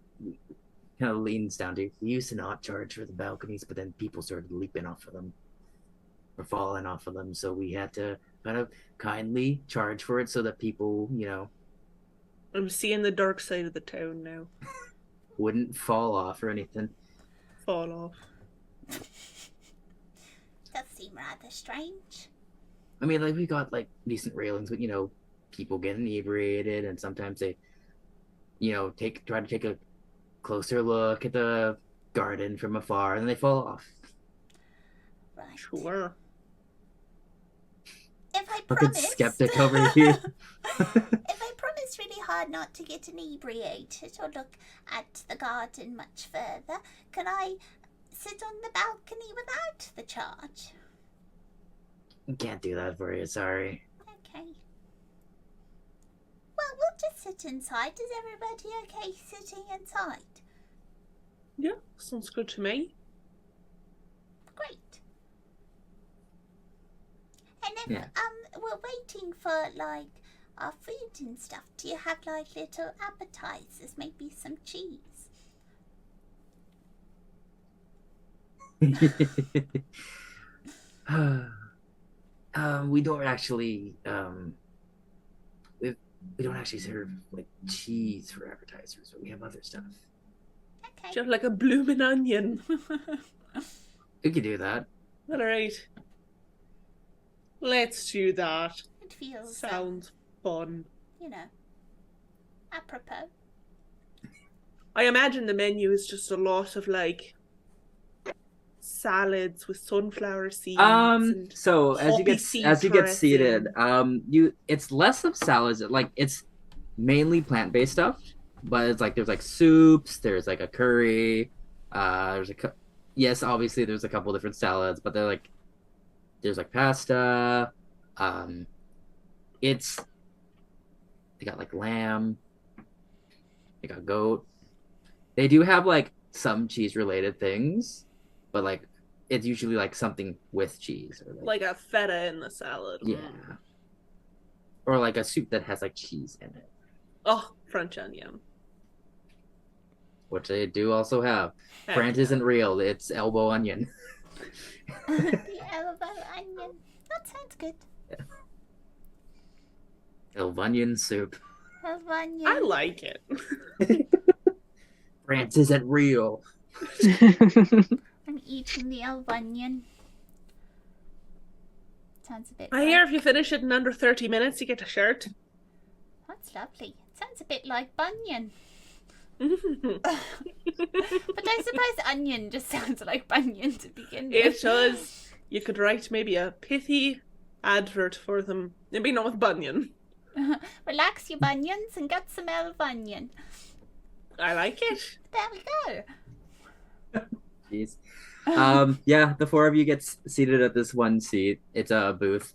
kind of leans down to, we used to not charge for the balconies, but then people started leaping off of them or falling off of them, so we had to kind of kindly charge for it so that people, I'm seeing the dark side of the town now. wouldn't fall off or anything. Fall off. Does seem rather strange. I mean, like, we got like decent railings, but people get inebriated, and sometimes they, try to take a closer look at the garden from afar, and then they fall off. Right. Sure. If I Fucking promise... skeptic over here. If I promise really hard not to get inebriated or look at the garden much further, can I sit on the balcony without the charge? Can't do that for you, sorry. Okay. Well, we'll just sit inside. Is everybody okay sitting inside? Yeah, sounds good to me. Great. And then, we're waiting for, like, our food and stuff. Do you have, like, little appetizers? Maybe some cheese? We don't actually we don't actually serve like cheese for appetizers, but we have other stuff. Okay. Do you have like a blooming onion? We could do that. Alright. Let's do that. It feels, Sounds fun. apropos. I imagine the menu is just a lot of like salads with sunflower seeds. And so as you get seated, it's less of salads. Like, it's mainly plant-based stuff, but it's like there's like soups, there's like a curry, yes, obviously there's a couple different salads, but there's like pasta. They got like lamb, they got goat. They do have like some cheese related things, but like it's usually like something with cheese, or like a feta in the salad. Yeah. Or like a soup that has like cheese in it. Oh, French onion. Which they do also have. Heck French yeah. isn't real, it's elbow onion. The elbow onion. That sounds good. elf onion soup. Have onion. I like it. France isn't real. I'm eating the elf onion. Sounds a bit. I hear if you finish it in under 30 minutes, you get a shirt. That's lovely. Sounds a bit like Bunyan. But I suppose onion just sounds like Bunyan to begin with. It does. You could write maybe a pithy advert for them. Maybe not with Bunyan. Relax your bunions and get some elf onion. I like it. There we go. Jeez. Yeah, the four of you get seated at this one seat. It's a booth.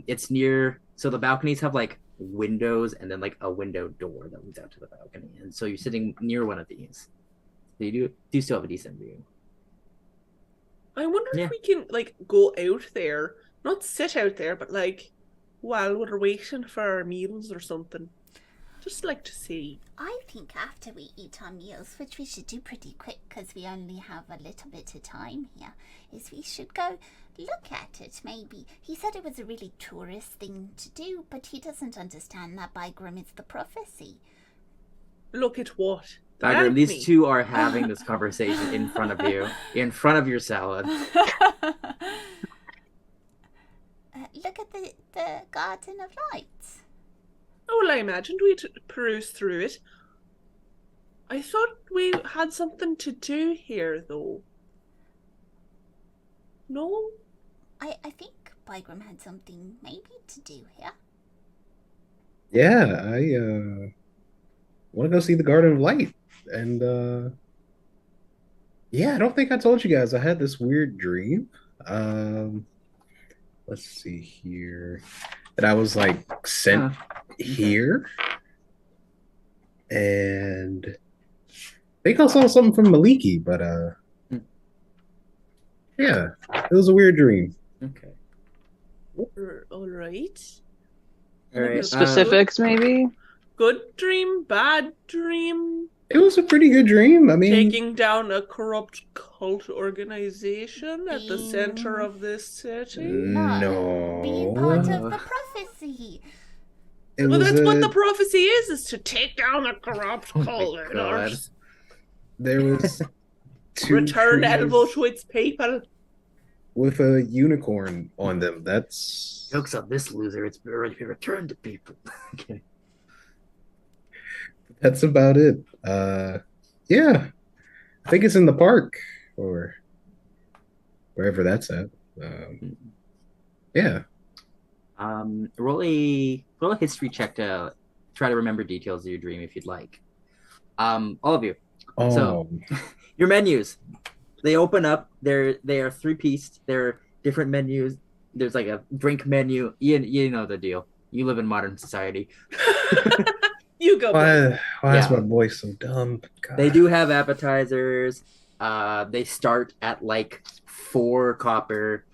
It's near, so the balconies have like windows and then like a window door that leads out to the balcony, and so you're sitting near one of these. So you do still have a decent view. I wonder Yeah. if we can like go out there, not sit out there, but like while we're waiting for our meals or something. Just like to see. I think after we eat our meals, which we should do pretty quick because we only have a little bit of time here, is we should go look at it maybe. He said it was a really tourist thing to do, but he doesn't understand that Bygrim is the prophecy. Look at what? The Tiger, balcony. these two are having this conversation in front of you, in front of your salad. Look at the Garden of Lights. Oh, well, I imagined we'd peruse through it. I thought we had something to do here, though. No? I think Bygrim had something maybe to do here. Yeah, I want to go see the Garden of Light. And yeah, I don't think I told you guys I had this weird dream. Let's see here. That I was like sent here. And I think I saw something from Maliki, but yeah, it was a weird dream. Okay. All right. All right. Specifics, maybe? Good dream, bad dream, It was a pretty good dream. I mean, taking down a corrupt cult organization at the center of this city. no. Being part of the prophecy. It Well, was that's what a- the prophecy is to take down a corrupt Oh my cult. God. There was two Return trees elbow to its people. with a unicorn on them. That's Jokes on this loser. It's already been returned to people. Okay. that's about it. Yeah, I think it's in the park or wherever that's at. Yeah. Roll a history check to try to remember details of your dream if you'd like. All of you. Oh, So- Your menus. They open up. They are three-pieced. They're different menus. There's like a drink menu. You know the deal. You live in modern society. You go. Beth. why is Yeah. my voice so dumb? God. They do have appetizers. They start at like 4 copper.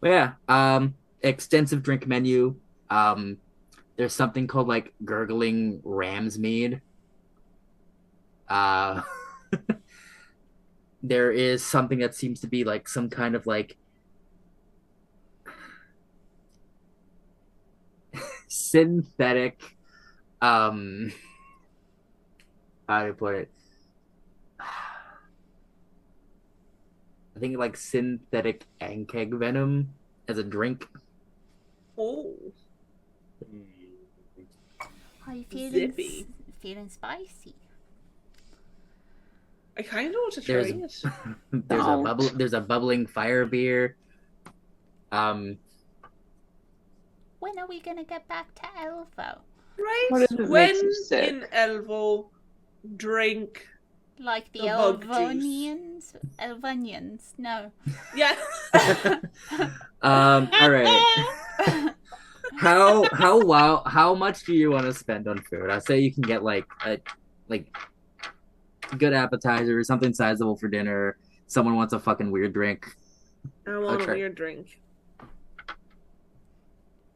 But yeah, extensive drink menu. There's something called like gurgling ram's mead. There is something that seems to be like some kind of like synthetic how do you put it? I think like synthetic ankeg venom as a drink. Oh, Are you feeling Zippy. feeling spicy? I kind of want to try There's- it. There's a bubbling fire beer. When are we gonna get back to Elvo? Right? What if it When makes you sick? in Elvo, drink. Like the The bug juice. Elvonians? Elvonians? No. Yeah. All right. How much do you want to spend on food? I say you can get like a good appetizer, something sizable for dinner. Someone wants a fucking weird drink. I want a Okay. weird drink.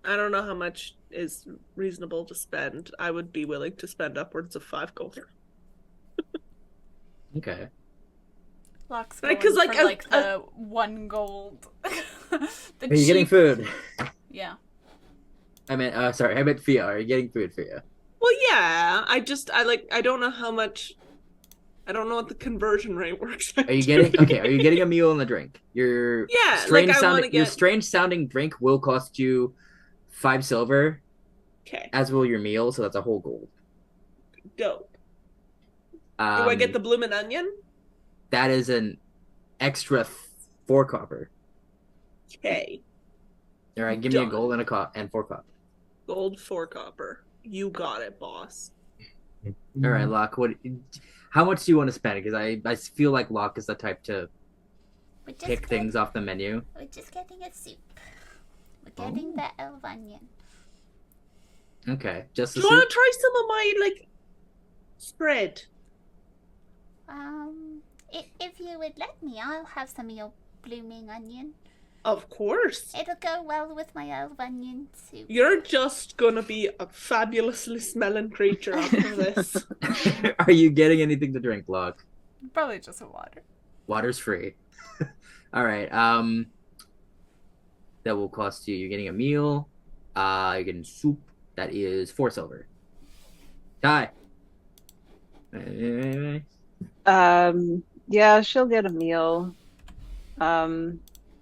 I don't know how much is reasonable to spend. I would be willing to spend upwards of 5 gold. Okay. Locke's Like, going 'cause, like, for, a- like the 1 gold. The Are you getting cheap- food? Yeah. I meant, sorry, I meant Fia. Are you getting food for you? Well, yeah. I don't know how much. I don't know what the conversion rate works out Are you to getting be. okay? Are you getting a meal and a drink? Your Yeah, like strange I want sounding to your get. strange sounding drink will cost you 5 silver, Okay, as will your meal, so that's a whole gold. dope. Do I get Um, the bloomin' onion? that is an extra 4 copper. Okay, All right, give me a done. gold and and 4 copper. Gold 4 copper. You got it, boss. All right, Locke. How much do you want to spend? Because I feel like Locke is the type to We're just pick things off the menu. We're just getting a soup. We're getting the elf onion. Okay, just Do the you want soup. to try some of my spread? If you would let me, I'll have some of your blooming onion. Of course. It'll go well with my elf onion soup. You're just gonna be a fabulously smelling creature after this. Are you getting anything to drink, Locke? Probably just some water. Water's free. All right. That will cost you. You're getting a meal. You're getting soup. That is 4 silver. Die. Yeah, she'll get a meal.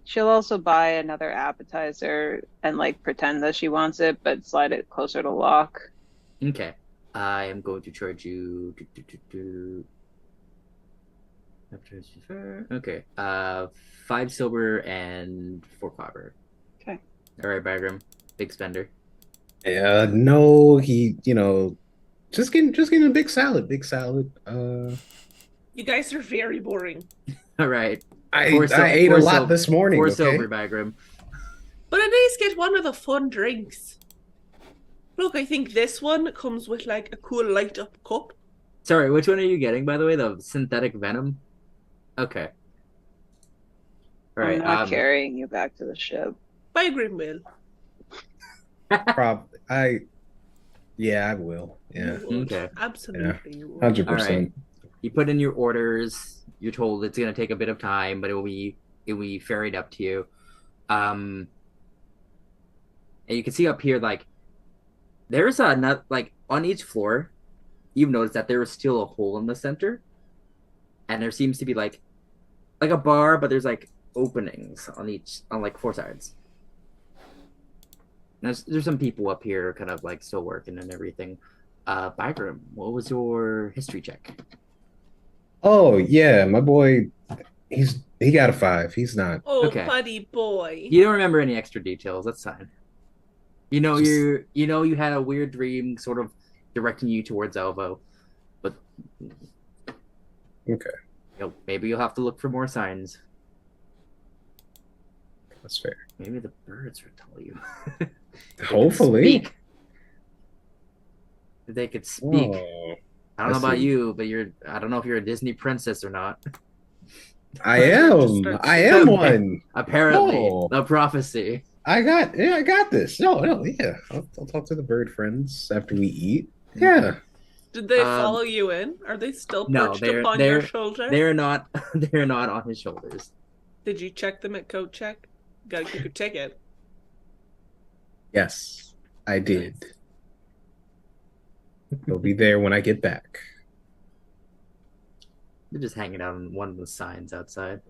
She'll also buy another appetizer and pretend that she wants it, but slide it closer to Locke. Okay. I am going to charge you. Okay. 5 silver and 4 copper. Okay. All right, Bagram. Big spender. Yeah, no, just getting a big salad, big salad. You guys are very boring. All right. I ate a lot this morning. 4 silver, Bagram. But at least get one of the fun drinks. Look, I think this one comes with a cool light up cup. Sorry, which one are you getting, by the way? The synthetic venom? Okay. All right. I'm not carrying you back to the ship. By Grimwill. Yeah, I will. Yeah. Okay. Absolutely. You would. 100%. All right. You put in your orders. You're told it's gonna take a bit of time, but it will be ferried up to you. And you can see up here, there's a on each floor. You've noticed that there is still a hole in the center, and there seems to be like a bar, but there's openings on 4 sides. There's some people up here kind of still working and everything. Bygram, what was your history check? Oh yeah, my boy, he got a 5. He's not. Oh, Okay. buddy boy. You don't remember any extra details. That's fine. You had a weird dream, sort of directing you towards Elvo, but Okay, maybe you'll have to look for more signs. that's fair. Maybe the birds will tell you. Hopefully. They could speak. Oh, I don't know I about see. you, but I don't know if you're a Disney princess or not. I am one. Apparently, Oh. the prophecy. I got this. No, yeah. I'll talk to the bird friends after we eat. Yeah. Did they follow you in? Are they still No, perched upon your shoulder? They're not. They're not on his shoulders. Did you check them at coat check? Gotta keep your ticket. Yes, I did. They'll be there when I get back. They're just hanging out on one of the signs outside.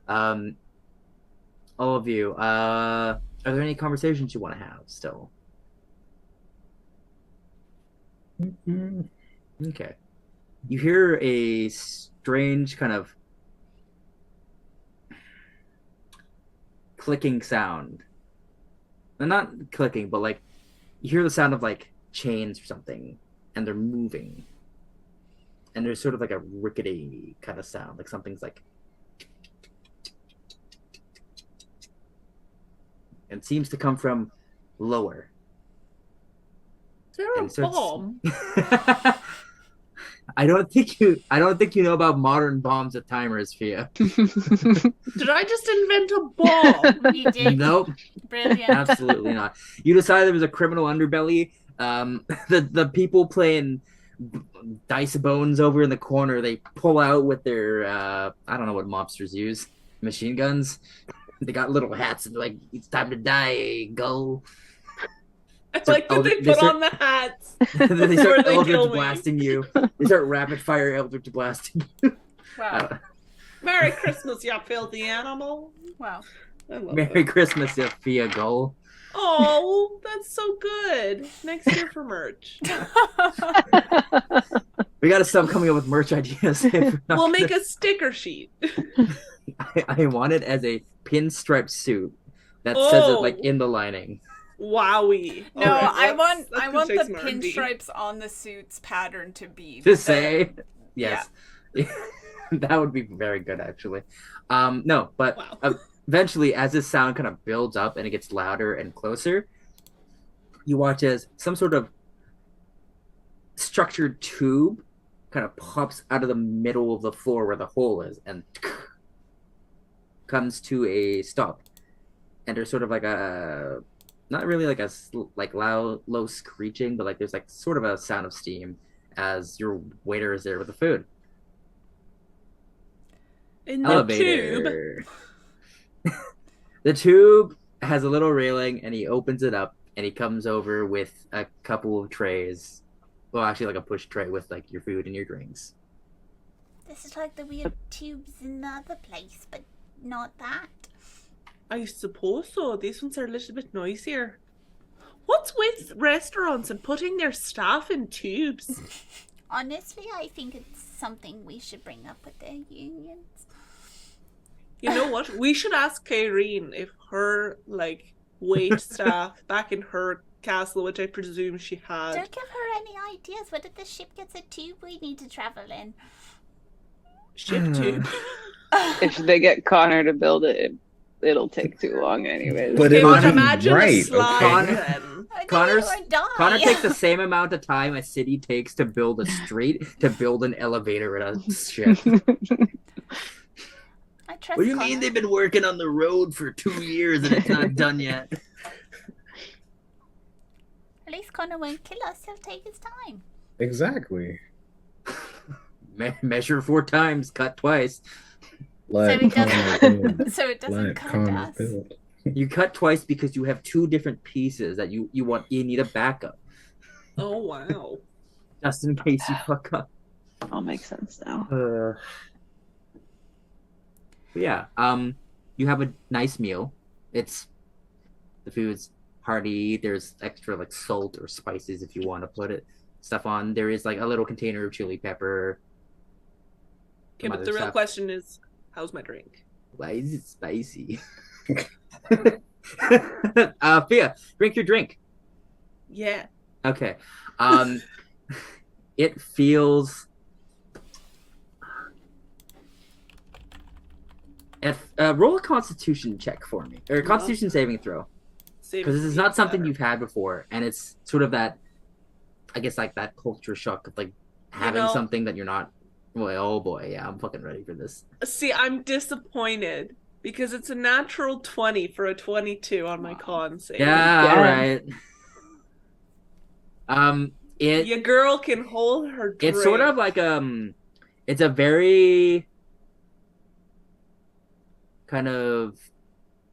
All of you, are there any conversations you want to have still? Mm-hmm. Okay. You hear a strange kind of clicking sound. Well, not clicking, but you hear the sound of chains or something, and they're moving. And there's sort of a rickety kind of sound, something's and seems to come from lower. Is there a And so bomb? I don't think you know about modern bombs with timers, Fia. Did I just invent a bomb? You did. Nope, Brilliant. absolutely not. You decided there was a criminal underbelly. The people playing dice bones over in the corner, they pull out with their I don't know what mobsters use, machine guns. They got little hats and it's time to die, go. I like that they put on the hats. They start They Eldritch kill me. blasting you. They start rapid fire Eldritch blasting you. Wow. Merry Christmas, you filthy animal. Wow. I love Merry that. Christmas, you Fia Gull. Oh, that's so good. Next year for merch. We gotta stop coming up with merch ideas. We'll make a sticker sheet. I want it as a pinstripe suit that says it like in the lining. Wowie. No, All right, I let's want take the some R&D. pinstripes on the suit's pattern to be To say, yes, that would be very good actually. No, but Wow. eventually, as this sound kind of builds up and it gets louder and closer, you watch as some sort of structured tube kind of pops out of the middle of the floor where the hole is and comes to a stop. And there's sort of like a, not really like a like loud, low screeching, but like there's like sort of a sound of steam as your waiter is there with the food. In the Elevator. The tube has a little railing, and he opens it up, and he comes over with a couple of trays. Well, actually, like a push tray with like your food and your drinks. This is like the weird tubes in the other place, but not that. I suppose so. These ones are a little bit noisier. What's with restaurants and putting their staff in tubes? Honestly, I think it's something we should bring up with their unions. You know what? We should ask Erin if her like wait staff back in her castle, which I presume she had. Don't give her any ideas. What if the ship gets a tube we need to travel in? Ship tube. If they get Connor to build it, it'll take too long anyways. But Okay, it'll but be imagine right, a slide okay. then. Connor takes the same amount of time a city takes to build a street to build an elevator in a ship. I trust What do you Connor. mean they've been working on the road for 2 years and it's not done yet? At least Connor won't kill us. He'll take his time. Exactly. Measure 4 times, cut twice. Let So it Connor doesn't- build. So it doesn't Let cut Connor us. build. You cut twice because you have 2 different pieces that you need a backup Oh wow. just in case you fuck up. All makes sense now. But yeah, you have a nice meal. The food's hearty. There's extra like salt or spices if you want to put stuff on. There is like a little container of chili pepper. Okay, some but other the real stuff. question is, how's my drink? Why is it spicy? Fia, drink your drink. Yeah. Okay. It feels. Roll a Constitution check for me, or a Constitution saving throw, because this is not something you've had before, and it's sort of that, I guess, like that culture shock of like having something that you're not. Boy, oh boy, yeah, I'm fucking ready for this. See, I'm disappointed because it's a natural 20 for a 22 on my con save. Yeah, all right. Your girl can hold her drink. It's sort of like it's a very kind of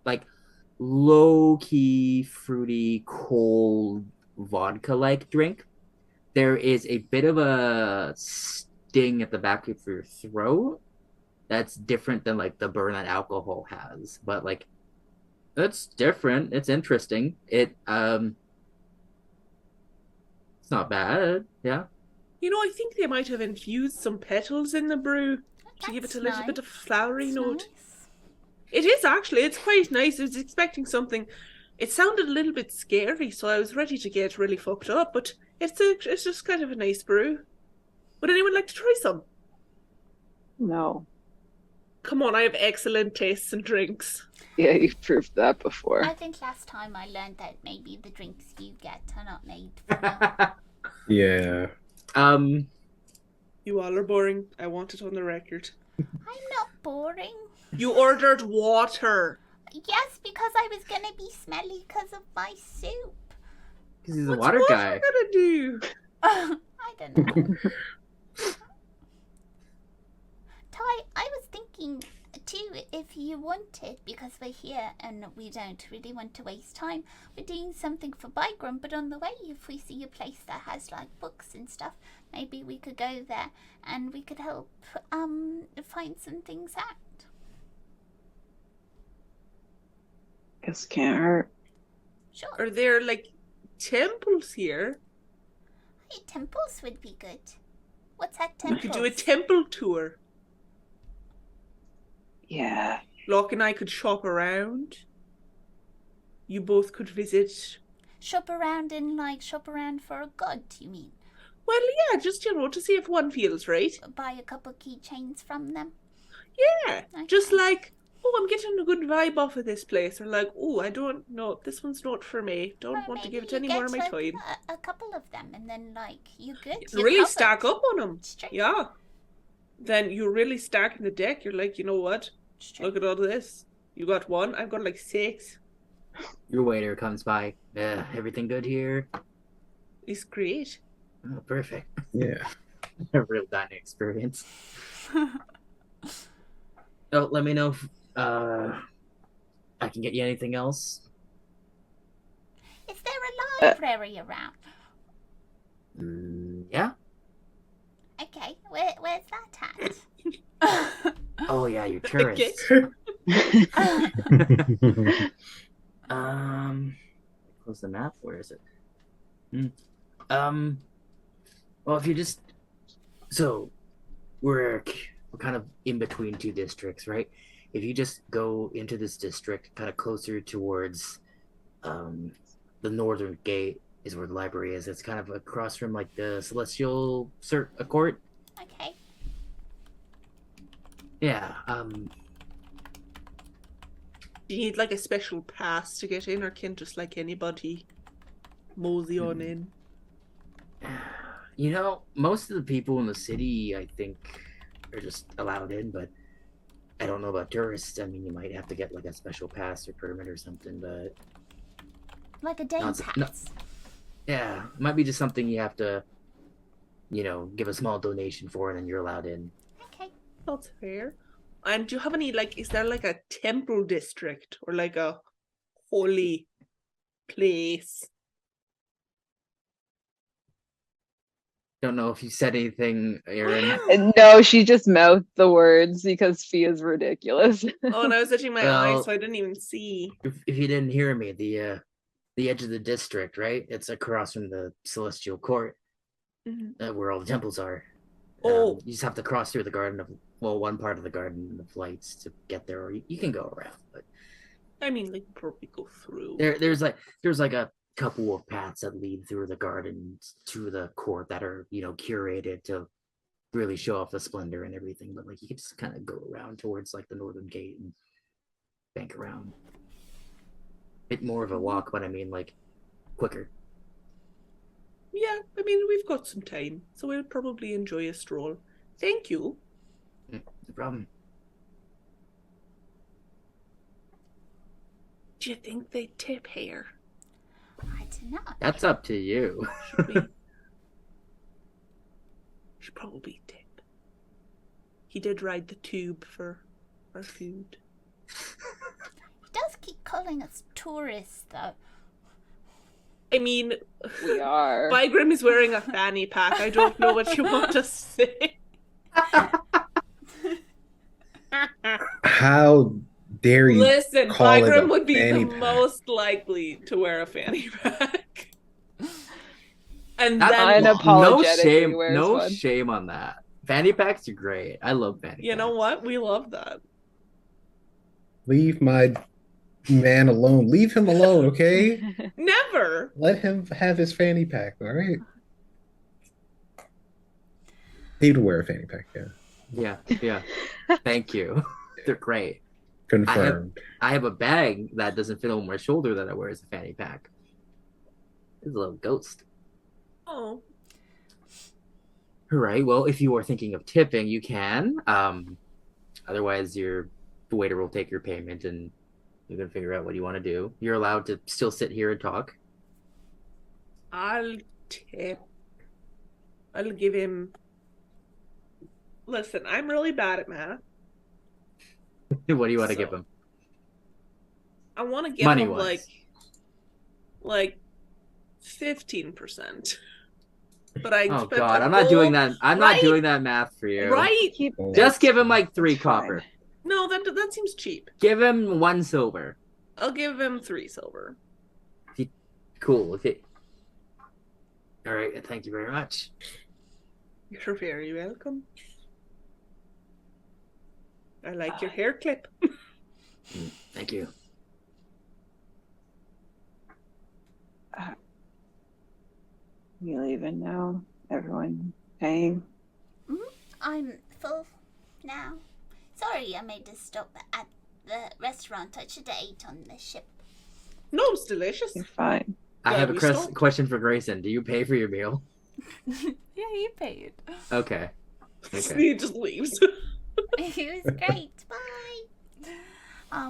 like low-key, fruity, cold vodka-like drink. There is a bit of a sting at the back of your throat that's different than like the burn that alcohol has, but like it's different. It's interesting. It's not bad. Yeah. You know, I think they might have infused some petals in the brew to give it a little bit of flowery note. Nice. It is actually. It's quite nice. I was expecting something. It sounded a little bit scary, so I was ready to get really fucked up. But it's just kind of a nice brew. Would anyone like to try some? No. Come on, I have excellent tastes in drinks. Yeah, you've proved that before. I think last time I learned that maybe the drinks you get are not made for Yeah. You all are boring. I want it on the record. I'm not boring. You ordered water. Yes, because I was gonna be smelly because of my soup. Because he's a What's water guy. gonna do? I don't know. Ty, I was thinking too, if you wanted, because we're here and we don't really want to waste time. We're doing something for Bygram, but on the way, if we see a place that has like books and stuff, maybe we could go there and we could help find some things out. Guess can't hurt. Sure. Are there like temples here? Hey, temples would be good. What's that We temple? could do a temple tour. Yeah. Locke and I could shop around. You both could visit. Shop around for a god, you mean? Well, yeah, just, to see if one feels right. Buy a couple keychains from them? Yeah, Okay. just like, oh, I'm getting a good vibe off of this place. Or like, oh, I don't know, this one's not for me. Don't Or want to maybe give it you any more of get, my like, time. A couple of them, and then you're good. You're Really covered. stack up on them. It's true. Yeah. Then you really stack in the deck. You're like, you know what? It's true. Look at all this. You got one. I've got like 6. Your waiter comes by. Everything good here? It's great. Oh, perfect. Yeah. A real dining experience. Oh, let me know if I can get you anything else. Is there a library around? Yeah? Okay, where's that at? Oh, yeah, you're tourists. Close the map. Where is it? Well, if you just... So, we're kind of in between 2 districts, right? If you just go into this district, kind of closer towards the northern gate is where the library is. It's kind of across from like the Celestial Court. Okay. Yeah. Do you need like a special pass to get in, or can just like anybody mosey on in? Most of the people in the city, I think, are just allowed in, but I don't know about tourists. I mean, you might have to get like a special pass or permit or something, but Like a day No, pass. no. yeah, it might be just something you have to, give a small donation for, and then you're allowed in. Okay. That's fair. And do you have any is there like a temple district or like a holy place? Don't know if you said anything, Erin. No, she just mouthed the words because Fee is ridiculous. Oh, and I was touching my Well- eyes, so I didn't even see. If you didn't hear me, the edge of the district, right? It's across from the Celestial Court, where all the temples are. Oh. You just have to cross through the garden of, one part of the garden of lights to get there, or you can go around. But I mean, like probably go through. there's like a couple of paths that lead through the gardens to the court that are curated to really show off the splendor and everything. But like you can just kind of go around towards like the northern gate and bank around. Bit more of a walk, but I mean like quicker. Yeah, I mean we've got some time, so we'll probably enjoy a stroll. Thank you. No problem. Do you think they tip here? I don't know. That's up to you. Should we? Should probably tip. He did ride the tube for our food. He does keep calling us tourists, though. I mean, We are. Bygrim is wearing a fanny pack. I don't know what you want to say. How dare you? Listen, call it a Bygrim would be fanny the pack. most likely to wear a fanny pack. And That's then, unapologetically no wears one. shame on that. Fanny packs are great. I love fanny packs. you know what? We love that. Leave my man alone. Leave him alone, okay? Never. Let him have his fanny pack, all right? He'd wear a fanny pack, yeah. Yeah. Thank you. They're great. Confirmed. I have a bag that doesn't fit on my shoulder that I wear as a fanny pack. It's a little ghost. Oh. All right. Well, if you are thinking of tipping, you can. Otherwise, the waiter will take your payment and you can figure out what you want to do. You're allowed to still sit here and talk. I'll tip. I'll give him. Listen, I'm really bad at math. What do you want to So, give him? I want to give Money him wise. like 15%. But I Oh expect God, a I'm not doing full- that. I'm not right? doing that math for you. Right? Keep Just give him that's- like 3 that's fine. copper. No, that seems cheap. Give him 1 silver. I'll give him 3 silver. Cool. Okay. All right. Thank you very much. You're very welcome. I like your hair clip. Thank you. You leaving now? Everyone paying? I'm full now. Sorry I made a stop at the restaurant. I should have ate on the ship. No, it's delicious. You're fine. I Glad have a we stopped. question for Grayson. Do you pay for your meal? Yeah, you paid. Okay. Okay. He just leaves. It was great. Bye.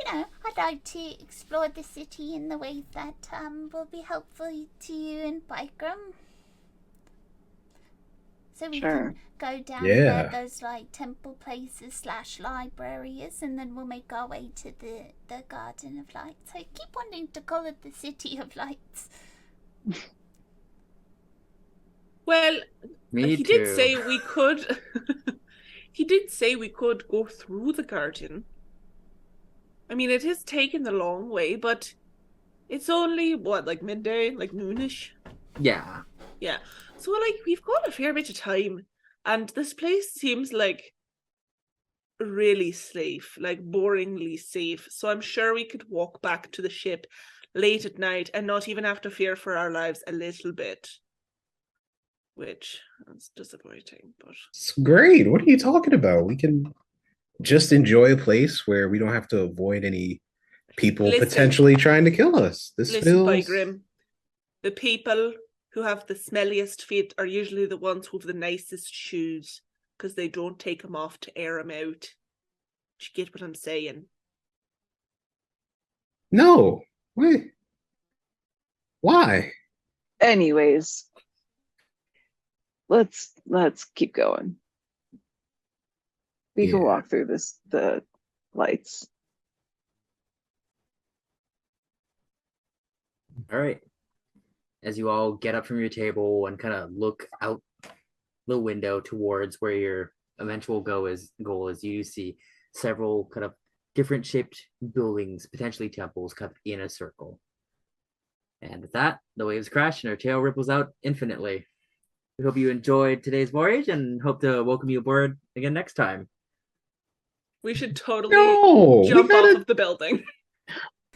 I'd like to explore the city in the ways that will be helpful to you and Bikram. So we Sure. can go down Yeah. where those like temple places / library is, and then we'll make our way to the Garden of Lights. I keep wanting to call it the City of Lights. Well, Me he too. did say we could. He did say we could go through the garden. I mean, it is taken the long way, but it's only like midday, like noonish. Yeah. Yeah. So we've got a fair bit of time, and this place seems like really safe, like boringly safe. So I'm sure we could walk back to the ship late at night and not even have to fear for our lives a little bit. Which is disappointing, but It's great. What are you talking about? We can just enjoy a place where we don't have to avoid any people Listen. potentially trying to kill us. This listen, feels Bygrim, the people who have the smelliest feet are usually the ones who have the nicest shoes because they don't take them off to air them out. Do you get what I'm saying? no. Wait. Why? Anyways, let's keep going. We can Yeah. walk through the lights. All right. As you all get up from your table and kind of look out the window towards where your eventual goal is, you see several kind of different shaped buildings, potentially temples, kind of in a circle. And with that, the waves crash and our tail ripples out infinitely. We hope you enjoyed today's voyage and hope to welcome you aboard again next time. We should totally No, jump off of the building.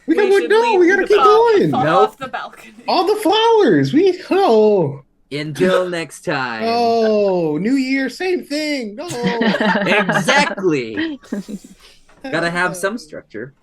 we we gotta should no, leave we gotta the keep balcony. going. Fall Nope. off the balcony. All the flowers. Until next time. Oh, New Year, same thing. No. Exactly. Gotta have some structure.